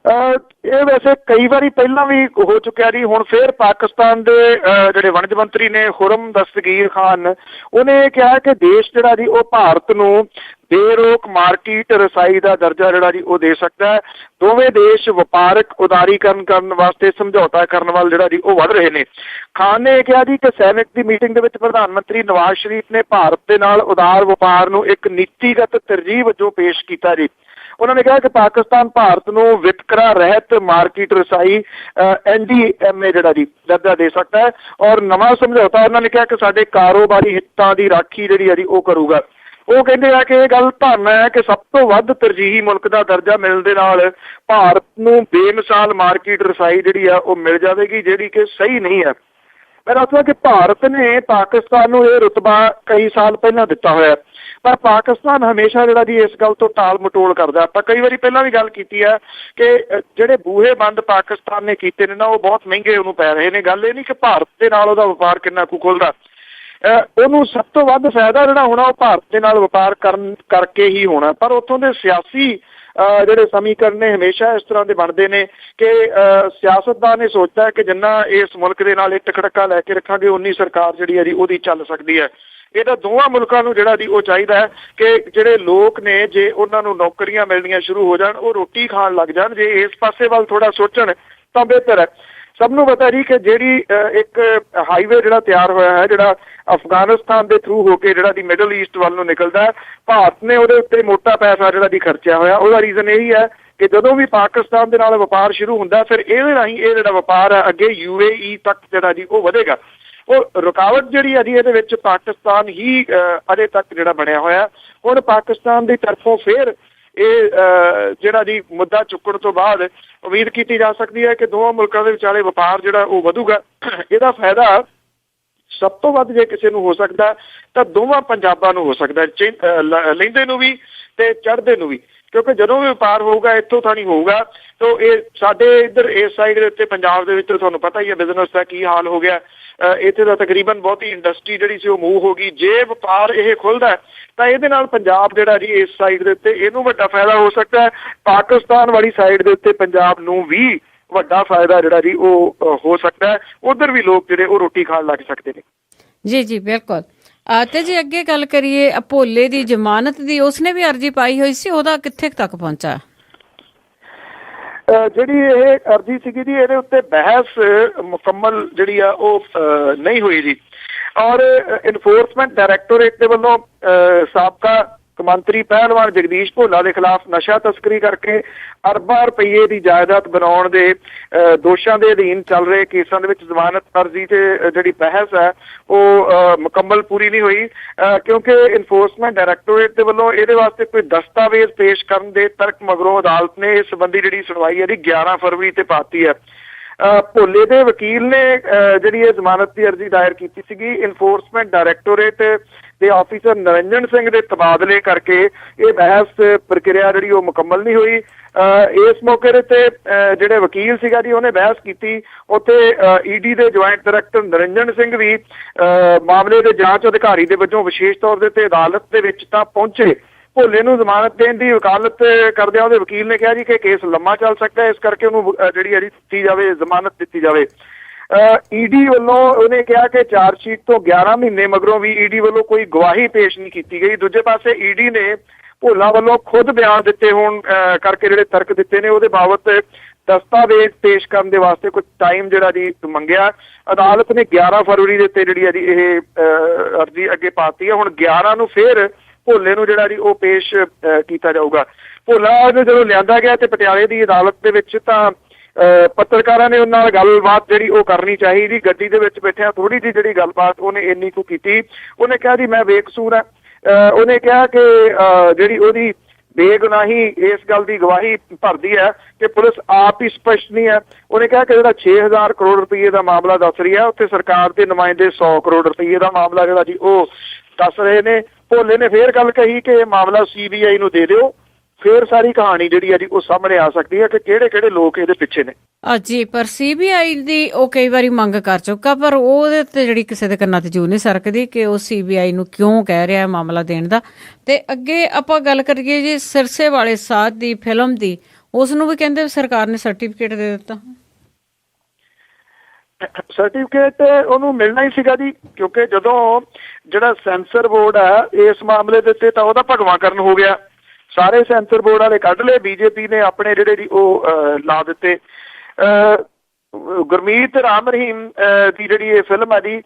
ਇਹ ਵੈਸੇ ਕਈ ਵਾਰੀ ਪਹਿਲਾਂ ਵੀ ਹੋ ਚੁੱਕਿਆ ਜੀ। ਹੁਣ ਫਿਰ ਪਾਕਿਸਤਾਨ ਦੇ ਜਿਹੜੇ ਵਣਜ ਮੰਤਰੀ ਨੇ ਖੁਰਮ ਦਸਤਗੀਰ ਖਾਨ, ਉਹਨੇ ਕਿਹਾ ਕਿ ਦੇਸ਼ ਜਿਹੜਾ ਜੀ ਉਹ ਭਾਰਤ ਨੂੰ ਬੇਰੋਕ ਮਾਰਕੀਟ ਰਸਾਈ ਦਾ ਦਰਜਾ ਜਿਹੜਾ ਜੀ ਉਹ ਦੇ ਸਕਦਾ ਹੈ। ਦੋਵੇਂ ਦੇਸ਼ ਵਪਾਰਕ ਉਦਾਰੀਕਰਨ ਕਰਨ ਵਾਸਤੇ ਸਮਝੌਤਾ ਕਰਨ ਵੱਲ ਜਿਹੜਾ ਜੀ ਉਹ ਵੱਧ ਰਹੇ ਨੇ। ਖਾਨ ਨੇ ਕਿਹਾ ਜੀ ਕਿ ਸੈਨੇਟ ਦੀ ਮੀਟਿੰਗ ਦੇ ਵਿੱਚ ਪ੍ਰਧਾਨ ਮੰਤਰੀ ਨਵਾਜ਼ ਸ਼ਰੀਫ ਨੇ ਭਾਰਤ ਦੇ ਨਾਲ ਉਦਾਰ ਵਪਾਰ ਨੂੰ ਇੱਕ ਨੀਤੀਗਤ ਤਰਜੀਹ ਵਜੋਂ ਪੇਸ਼ ਕੀਤਾ ਜੀ। ਉਹਨਾਂ ਨੇ ਕਿਹਾ ਕਿ ਪਾਕਿਸਤਾਨ ਭਾਰਤ ਨੂੰ ਵਿਤਕਰਾ ਰਹਿਤ ਮਾਰਕੀਟ ਰਸਾਈ NDMA ਜਿਹੜਾ ਜੀ ਦਰਜਾ ਦੇ ਸਕਦਾ ਹੈ ਔਰ ਨਵਾਂ ਸਮਝੌਤਾ ਉਹਨਾਂ ਨੇ ਕਿਹਾ ਕਿ ਸਾਡੇ ਕਾਰੋਬਾਰੀ ਹਿੱਤਾਂ ਦੀ ਰਾਖੀ ਜਿਹੜੀ ਹੈ ਜੀ ਉਹ ਕਰੂਗਾ। ਉਹ ਕਹਿੰਦੇ ਆ ਕਿ ਇਹ ਗੱਲ ਧਾਰਨਾ ਹੈ ਕਿ ਸਭ ਤੋਂ ਵੱਧ ਤਰਜੀਹੀ ਮੁਲਕ ਦਾ ਦਰਜਾ ਮਿਲਣ ਦੇ ਨਾਲ ਭਾਰਤ ਨੂੰ ਬੇਮਿਸਾਲ ਮਾਰਕੀਟ ਰਸਾਈ ਜਿਹੜੀ ਆ ਉਹ ਮਿਲ ਜਾਵੇਗੀ, ਜਿਹੜੀ ਕਿ ਸਹੀ ਨਹੀਂ ਹੈ। ਮੈਂ ਦੱਸਦਾ ਕਿ ਭਾਰਤ ਨੇ ਪਾਕਿਸਤਾਨ ਨੂੰ ਇਹ ਰੁਤਬਾ ਕਈ ਸਾਲ ਪਹਿਲਾਂ ਦਿੱਤਾ ਹੋਇਆ, ਪਰ ਪਾਕਿਸਤਾਨ ਹਮੇਸ਼ਾ ਜਿਹੜਾ ਜੀ ਇਸ ਗੱਲ ਤੋਂ ਟਾਲ ਮਟੋਲ ਕਰਦਾ। ਆਪਾਂ ਕਈ ਵਾਰੀ ਪਹਿਲਾਂ ਵੀ ਗੱਲ ਕੀਤੀ ਹੈ ਕਿ ਜਿਹੜੇ ਬੂਹੇ ਬੰਦ ਪਾਕਿਸਤਾਨ ਨੇ ਕੀਤੇ ਨੇ ਨਾ ਉਹ ਬਹੁਤ ਮਹਿੰਗੇ ਉਹਨੂੰ ਪੈ ਰਹੇ ਨੇ। ਗੱਲ ਇਹ ਨਹੀਂ ਕਿ ਭਾਰਤ ਦੇ ਨਾਲ ਉਹਦਾ ਵਪਾਰ ਕਿੰਨਾ ਕੁ ਖੁੱਲਦਾ, ਉਹਨੂੰ ਸਭ ਤੋਂ ਵੱਧ ਫਾਇਦਾ ਜਿਹੜਾ ਹੋਣਾ ਉਹ ਭਾਰਤ ਦੇ ਨਾਲ ਵਪਾਰ ਕਰਕੇ ਹੀ ਹੋਣਾ। ਪਰ ਉੱਥੋਂ ਦੇ ਸਿਆਸੀ ਜਿਹੜੇ ਸਮੀਕਰਨ ਨੇ ਹਮੇਸ਼ਾ ਇਸ ਤਰ੍ਹਾਂ ਦੇ ਬਣਦੇ ਨੇ ਕਿ ਸਿਆਸਤਦਾਨ ਇਹ ਸੋਚਦਾ ਹੈ ਕਿ ਜਿੰਨਾ ਇਸ ਮੁਲਕ ਦੇ ਨਾਲ ਇੱਟ ਖੜਕਾ ਲੈ ਕੇ ਰੱਖਾਂਗੇ ਉਨੀ ਸਰਕਾਰ ਜਿਹੜੀ ਹੈ ਜੀ ਉਹਦੀ ਚੱਲ ਸਕਦੀ ਹੈ। ਇਹਦਾ ਦੋਵਾਂ ਮੁਲਕਾਂ ਨੂੰ ਜਿਹੜਾ ਜੀ ਉਹ ਚਾਹੀਦਾ ਹੈ ਕਿ ਜਿਹੜੇ ਲੋਕ ਨੇ ਜੇ ਉਹਨਾਂ ਨੂੰ ਨੌਕਰੀਆਂ ਮਿਲਣੀਆਂ ਸ਼ੁਰੂ ਹੋ ਜਾਣ, ਉਹ ਰੋਟੀ ਖਾਣ ਲੱਗ ਜਾਣ। ਜੇ ਇਸ ਪਾਸੇ ਵੱਲ ਥੋੜਾ ਸੋਚਣ ਤਾਂ ਬਿਹਤਰ ਹੈ। ਸਭ ਨੂੰ ਪਤਾ ਜੀ ਕਿ ਜਿਹੜੀ ਇੱਕ ਹਾਈਵੇ ਜਿਹੜਾ ਤਿਆਰ ਹੋਇਆ ਹੈ ਜਿਹੜਾ ਅਫਗਾਨਿਸਤਾਨ ਦੇ ਥਰੂ ਹੋ ਕੇ ਜਿਹੜਾ ਦੀ ਮਿਡਲ ਈਸਟ ਵੱਲ ਨੂੰ ਨਿਕਲਦਾ, ਭਾਰਤ ਨੇ ਉਹਦੇ ਉੱਤੇ ਮੋਟਾ ਪੈਸਾ ਜਿਹੜਾ ਦੀ ਖਰਚਿਆ ਹੋਇਆ। ਉਹਦਾ ਰੀਜ਼ਨ ਇਹੀ ਹੈ ਕਿ ਜਦੋਂ ਵੀ ਪਾਕਿਸਤਾਨ ਦੇ ਨਾਲ ਵਪਾਰ ਸ਼ੁਰੂ ਹੁੰਦਾ ਫਿਰ ਇਹਦੇ ਰਾਹੀਂ ਇਹ ਜਿਹੜਾ ਵਪਾਰ ਹੈ ਅੱਗੇ UAE ਤੱਕ ਜਿਹੜਾ ਜੀ ਉਹ ਵਧੇਗਾ। ਉਹ ਰੁਕਾਵਟ ਜਿਹੜੀ ਹੈ ਜੀ ਇਹਦੇ ਵਿੱਚ ਪਾਕਿਸਤਾਨ ਹੀ ਅਜੇ ਤੱਕ ਜਿਹੜਾ ਬਣਿਆ ਹੋਇਆ। ਹੁਣ ਪਾਕਿਸਤਾਨ ਦੀ ਤਰਫੋਂ ਫਿਰ ਇਹ ਜਿਹੜਾ ਜੀ ਮੁੱਦਾ ਚੁੱਕਣ ਤੋਂ ਬਾਅਦ ਉਮੀਦ ਕੀਤੀ ਜਾ ਸਕਦੀ ਹੈ ਕਿ ਦੋਵਾਂ ਮੁਲਕਾਂ ਦੇ ਵਿਚਾਲੇ ਵਪਾਰ ਜਿਹੜਾ ਉਹ ਵਧੂਗਾ। ਇਹਦਾ ਫਾਇਦਾ ਸਭ ਤੋਂ ਵੱਧ ਜੇ ਕਿਸੇ ਨੂੰ ਹੋ ਸਕਦਾ ਤਾਂ ਦੋਵਾਂ ਪੰਜਾਬਾਂ ਨੂੰ ਹੋ ਸਕਦਾ, ਲਹਿੰਦੇ ਨੂੰ ਵੀ ਤੇ ਚੜ੍ਹਦੇ ਨੂੰ ਵੀ, ਕਿਉਂਕਿ ਜਦੋਂ ਵੀ ਵਪਾਰ ਹੋਊਗਾ ਇੱਥੋਂ ਤਾਂ ਨਹੀਂ ਹੋਊਗਾ। ਤਾਂ ਇਹ ਸਾਡੇ ਇੱਧਰ ਇਸ ਸਾਈਡ ਦੇ ਉੱਤੇ ਪੰਜਾਬ ਦੇ ਵਿੱਚ ਤੁਹਾਨੂੰ ਪਤਾ ਹੀ ਹੈ ਬਿਜ਼ਨਸ ਦਾ ਕੀ ਹਾਲ ਹੋ ਗਿਆ। ਇੱਥੇ ਦਾ ਤਕਰੀਬਨ ਬਹੁਤੀ ਇੰਡਸਟਰੀ ਜਿਹੜੀ ਸੀ ਉਹ ਮੂਵ ਹੋ ਗਈ। ਜੇ ਵਪਾਰ ਇਹ ਖੁੱਲਦਾ ਤਾਂ ਇਹਦੇ ਨਾਲ ਪੰਜਾਬ ਜਿਹੜਾ ਜੀ ਇਸ ਸਾਈਡ ਦੇ ਉੱਤੇ ਇਹਨੂੰ ਵੱਡਾ ਫਾਇਦਾ ਹੋ ਸਕਦਾ ਹੈ। ਪਾਕਿਸਤਾਨ ਵਾਲੀ ਸਾਈਡ ਦੇ ਉੱਤੇ ਪੰਜਾਬ ਨੂੰ ਵੀ ਵੱਡਾ ਫਾਇਦਾ ਜਿਹੜਾ ਜੀ ਉਹ ਹੋ ਸਕਦਾ ਹੈ। ਉਧਰ ਵੀ ਲੋਕ ਜਿਹੜੇ ਉਹ ਰੋਟੀ ਖਾਣ ਲੱਗ ਸਕਦੇ ਨੇ। ਜੀ ਜੀ ਬਿਲਕੁਲ। ਤੇ ਜੇ ਅੱਗੇ ਗੱਲ ਕਰੀਏ ਭੋਲੇ ਦੀ ਜ਼ਮਾਨਤ ਦੀ, ਉਸਨੇ ਵੀ ਅਰਜੀ ਪਾਈ ਹੋਈ ਸੀ, ਉਹਦਾ ਕਿੱਥੇ ਤੱਕ ਪਹੁੰਚਾ? ਜਿਹੜੀ ਇਹ ਅਰਜੀ ਸੀਗੀ ਜੀ ਇਹਦੇ ਉੱਤੇ ਬਹਿਸ ਮੁਕੰਮਲ ਜਿਹੜੀ ਆ ਉਹ ਨਹੀਂ ਹੋਈ ਜੀ। ਔਰ ਇਨਫੋਰਸਮੈਂਟ ਡਾਇਰੈਕਟੋਰੇਟ ਦੇ ਵੱਲੋਂ ਸਾਬਕਾ ਮੰਤਰੀ ਪਹਿਲਵਾਨ ਜਗਦੀਸ਼ ਭੋਲਾ ਦੇ ਖਿਲਾਫ ਨਸ਼ਾ ਤਸਕਰੀ ਕਰਕੇ ਅਰਬਾਂ ਰੁਪਈਏ ਦੀ ਜਾਇਦਾਦ ਬਣਾਉਣ ਦੇ ਦੋਸ਼ਾਂ ਦੇ ਅਧੀਨ ਚੱਲ ਰਹੇ ਕੇਸਾਂ ਦੇ ਵਿੱਚ ਜ਼ਮਾਨਤ ਅਰਜ਼ੀ ਤੇ ਜਿਹੜੀ ਬਹਿਸ ਹੈ ਉਹ ਮੁਕੰਮਲ ਪੂਰੀ ਨਹੀਂ ਹੋਈ, ਕਿਉਂਕਿ ਇਨਫੋਰਸਮੈਂਟ ਡਾਇਰੈਕਟੋਰੇਟ ਦੇ ਵੱਲੋਂ ਇਹਦੇ ਵਾਸਤੇ ਕੋਈ ਦਸਤਾਵੇਜ਼ ਪੇਸ਼ ਕਰਨ ਦੇ ਤਰਕ ਮਗਰੋਂ ਅਦਾਲਤ ਨੇ ਇਸ ਸੰਬੰਧੀ ਜਿਹੜੀ ਸੁਣਵਾਈ ਹੈ 11 ਫਰਵਰੀ ਤੇ ਪਾਤੀ ਹੈ। ਭੋਲੇ ਦੇ ਵਕੀਲ ਨੇ ਜਿਹੜੀ ਇਹ ਜ਼ਮਾਨਤ ਦੀ ਅਰਜ਼ੀ ਦਾਇਰ ਕੀਤੀ ਸੀਗੀ। ਇਨਫੋਰਸਮੈਂਟ ਡਾਇਰੈਕਟੋਰੇਟ ਦੇ ਆਫੀਸਰ ਨਰਿੰਜਨ ਸਿੰਘ ਦੇ ਤਬਾਦਲੇ ਕਰਕੇ ਇਹ ਬਹਿਸ ਪ੍ਰਕਿਰਿਆ ਜਿਹੜੀ ਉਹ ਮੁਕੰਮਲ ਨਹੀਂ ਹੋਈ। ਇਸ ਮੌਕੇ ਦੇ ਤੇ ਜਿਹੜੇ ਵਕੀਲ ਸੀਗਾ ਜੀ ਉਹਨੇ ਬਹਿਸ ਕੀਤੀ। ਉੱਥੇ ਈਡੀ ਦੇ ਜੁਆਇੰਟ ਡਾਇਰੈਕਟਰ ਨਰਿੰਜਨ ਸਿੰਘ ਵੀ ਮਾਮਲੇ ਦੇ ਜਾਂਚ ਅਧਿਕਾਰੀ ਦੇ ਵਜੋਂ ਵਿਸ਼ੇਸ਼ ਤੌਰ ਦੇ ਤੇ ਅਦਾਲਤ ਦੇ ਵਿੱਚ ਤਾਂ ਪਹੁੰਚੇ। ਭੋਲੇ ਨੂੰ ਜ਼ਮਾਨਤ ਦੇਣ ਦੀ ਵਕਾਲਤ ਕਰਦਿਆਂ ਉਹਦੇ ਵਕੀਲ ਨੇ ਕਿਹਾ ਜੀ ਕਿ ਕੇਸ ਲੰਮਾ ਚੱਲ ਸਕਦਾ ਹੈ, ਇਸ ਕਰਕੇ ਉਹਨੂੰ ਜਿਹੜੀ ਹੈ ਦਿੱਤੀ ਜਾਵੇ, ਜ਼ਮਾਨਤ ਦਿੱਤੀ ਜਾਵੇ। ਈਡੀ ਵੱਲੋਂ ਉਹਨੇ ਕਿਹਾ ਕਿ ਚਾਰਜ ਸ਼ੀਟ ਤੋਂ 11 ਮਹੀਨੇ ਮਗਰੋਂ ਵੀ ਈਡੀ ਵੱਲੋਂ ਕੋਈ ਗਵਾਹੀ ਪੇਸ਼ ਨਹੀਂ ਕੀਤੀ ਗਈ। ਦੂਜੇ ਪਾਸੇ ਈਡੀ ਨੇ ਭੋਲਾ ਵੱਲੋਂ ਖੁਦ ਬਿਆਨ ਦਿੱਤੇ ਹੋਣ ਕਰਕੇ ਜਿਹੜੇ ਤਰਕ ਦਿੱਤੇ ਨੇ ਉਹਦੇ ਬਾਬਤ ਦਸਤਾਵੇਜ਼ ਪੇਸ਼ ਕਰਨ ਦੇ ਵਾਸਤੇ ਕੁਝ ਟਾਈਮ ਜਿਹੜਾ ਜੀ ਮੰਗਿਆ। ਅਦਾਲਤ ਨੇ 11 ਫਰਵਰੀ ਦੇ ਉੱਤੇ ਜਿਹੜੀ ਹੈ ਜੀ ਇਹ ਅਰਜ਼ੀ ਅੱਗੇ ਪਾਤੀ ਹੈ। ਹੁਣ 11 ਨੂੰ ਫਿਰ ਭੋਲੇ ਨੂੰ ਜਿਹੜਾ ਜੀ ਉਹ ਪੇਸ਼ ਕੀਤਾ ਜਾਊਗਾ। ਭੋਲਾ ਨੂੰ ਜਦੋਂ ਲਿਆਂਦਾ ਗਿਆ ਤੇ ਪਟਿਆਲੇ ਦੀ ਅਦਾਲਤ ਦੇ ਵਿੱਚ ਤਾਂ ਪੱਤਰਕਾਰਾਂ ਨੇ ਉਹਨਾਂ ਨਾਲ ਗੱਲਬਾਤ ਜਿਹੜੀ ਉਹ ਕਰਨੀ ਚਾਹੀਦੀ। ਗੱਡੀ ਦੇ ਵਿੱਚ ਬੈਠਿਆਂ ਥੋੜੀ ਜਿਹੀ ਜਿਹੜੀ ਗੱਲਬਾਤ ਉਹਨੇ ਇੰਨੀ ਕੁ ਕੀਤੀ। ਉਹਨੇ ਕਿਹਾ ਜੀ ਮੈਂ ਬੇਕਸੂਰ ਹਾਂ। ਉਹਨੇ ਕਿਹਾ ਕਿ ਜਿਹੜੀ ਉਹਦੀ ਬੇਗੁਨਾਹੀ ਇਸ ਗੱਲ ਦੀ ਗਵਾਹੀ ਭਰਦੀ ਹੈ ਕਿ ਪੁਲਿਸ ਆਪ ਹੀ ਸਪਸ਼ਟ ਨਹੀਂ ਹੈ। ਉਹਨੇ ਕਿਹਾ ਕਿ ਜਿਹੜਾ 6000 ਕਰੋੜ ਰੁਪਏ ਦਾ ਮਾਮਲਾ ਦੱਸ ਰਹੀ ਹੈ ਉੱਥੇ ਸਰਕਾਰ ਦੇ ਨੁਮਾਇੰਦੇ 100 ਕਰੋੜ ਰੁਪਏ ਦਾ ਮਾਮਲਾ ਜਿਹੜਾ ਜੀ ਉਹ ਦੱਸ ਰਹੇ ਨੇ। ਭੋਲੇ ਨੇ ਫੇਰ ਗੱਲ ਕਹੀ ਕਿ ਇਹ ਮਾਮਲਾ CBI ਨੂੰ ਦੇ ਦਿਓ, ਫੇਰ ਸਾਰੀ ਕਹਾਣੀ ਜਿਹੜੀ ਹੈ ਜੀ ਉਹ ਸਾਹਮਣੇ ਆ ਸਕਦੀ ਹੈ ਕਿ ਕਿਹੜੇ ਕਿਹੜੇ ਲੋਕ ਇਹਦੇ ਪਿੱਛੇ ਨੇ। ਜੀ ਪਰ CBI ਦੀ ਉਹ ਕਈ ਵਾਰੀ ਮੰਗ ਕਰ ਚੁੱਕਾ, ਪਰ ਉਹਦੇ ਤੇ ਜਿਹੜੀ ਕਿਸੇ ਦੇ ਕੰਨਾਂ ਤੇ ਜੂ ਨਹੀਂ ਸਰਕਦੀ ਕਿ ਉਹ CBI ਨੂੰ ਕਿਉਂ ਕਹਿ ਰਿਹਾ ਮਾਮਲਾ ਦੇਣ ਦਾ। ਤੇ ਅੱਗੇ ਆਪਾਂ ਗੱਲ ਕਰੀਏ ਜੀ ਸਿਰਸੇ ਵਾਲੇ ਸਾਥ ਦੀ ਫਿਲਮ ਦੀ, ਉਸ ਨੂੰ ਵੀ ਕਹਿੰਦੇ ਸਰਕਾਰ ਨੇ ਸਰਟੀਫਿਕੇਟ ਦੇ ਦਿੱਤਾ। ਸਰਟੀਫਿਕੇਟ ਉਹਨੂੰ ਮਿਲਣਾ ਹੀ ਸੀਗਾ ਜੀ, ਕਿਉਂਕਿ ਜਦੋਂ ਜਿਹੜਾ ਸੈਂਸਰ ਬੋਰਡ ਆ ਇਸ ਮਾਮਲੇ ਦੇ ਉੱਤੇ ਤਾਂ ਉਹਦਾ ਭਗਵਾਂਕਰਨ ਹੋ ਗਿਆ। ਸਾਰੇ ਸੈਂਸਰ ਬੋਰਡ ਵਾਲੇ ਕੱਢ ਲਏ, BJP ਨੇ ਆਪਣੇ ਜਿਹੜੇ ਜੀ ਉਹ ਲਾ ਦਿੱਤੇ। ਗੁਰਮੀਤ ਰਾਮ ਰਹੀਮ ਦੀ ਜਿਹੜੀ ਇਹ ਫਿਲਮ ਹੈ ਜੀ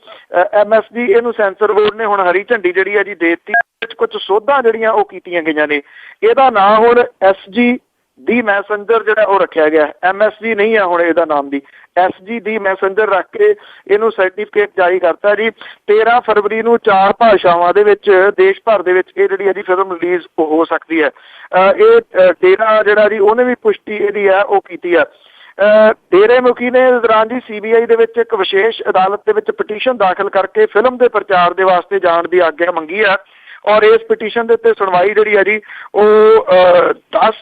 MSG, ਇਹਨੂੰ ਸੈਂਸਰ ਬੋਰਡ ਨੇ ਹੁਣ ਹਰੀ ਝੰਡੀ ਜਿਹੜੀ ਹੈ ਜੀ ਦੇ ਦਿੱਤੀ। ਵਿੱਚ ਕੁਝ ਸੋਧਾਂ ਜਿਹੜੀਆਂ ਉਹ ਕੀਤੀਆਂ ਗਈਆਂ ਨੇ। ਇਹਦਾ ਨਾਂ ਹੁਣ SG ਦੀ ਮੈਸੇਂਜਰ ਜਿਹੜਾ ਉਹ ਰੱਖਿਆ ਗਿਆ। MSG ਨਹੀਂ ਆ ਹੁਣ ਇਹਦਾ ਨਾਮ ਦੀ, SG ਦੀ ਮੈਸੇਂਜਰ ਰੱਖ ਕੇ ਇਹਨੂੰ ਸਰਟੀਫਿਕੇਟ ਜਾਰੀ ਕਰਤਾ ਜੀ। 13 ਫਰਵਰੀ ਨੂੰ 4 ਭਾਸ਼ਾਵਾਂ ਦੇ ਵਿੱਚ ਦੇਸ਼ ਭਰ ਦੇ ਵਿੱਚ ਇਹ ਜਿਹੜੀ ਹੈ ਜੀ ਫਿਲਮ ਰਿਲੀਜ਼ ਹੋ ਸਕਦੀ ਹੈ। ਇਹ ਡੇਰਾ ਜਿਹੜਾ ਜੀ ਉਹਨੇ ਵੀ ਪੁਸ਼ਟੀ ਇਹਦੀ ਹੈ ਉਹ ਕੀਤੀ ਆ। ਡੇਰੇ ਮੁਖੀ ਨੇ ਇਸ ਦੌਰਾਨ ਜੀ CBI ਦੇ ਵਿੱਚ ਇੱਕ ਵਿਸ਼ੇਸ਼ ਅਦਾਲਤ ਦੇ ਵਿੱਚ ਪਟੀਸ਼ਨ ਦਾਖਲ ਕਰਕੇ ਫਿਲਮ ਦੇ ਪ੍ਰਚਾਰ ਦੇ ਵਾਸਤੇ ਜਾਣ ਦੀ ਆਗਿਆ ਮੰਗੀ ਆ। ਔਰ ਇਸ ਪਟੀਸ਼ਨ ਦੇ ਉੱਤੇ ਸੁਣਵਾਈ ਜਿਹੜੀ ਹੈ ਜੀ ਉਹ 10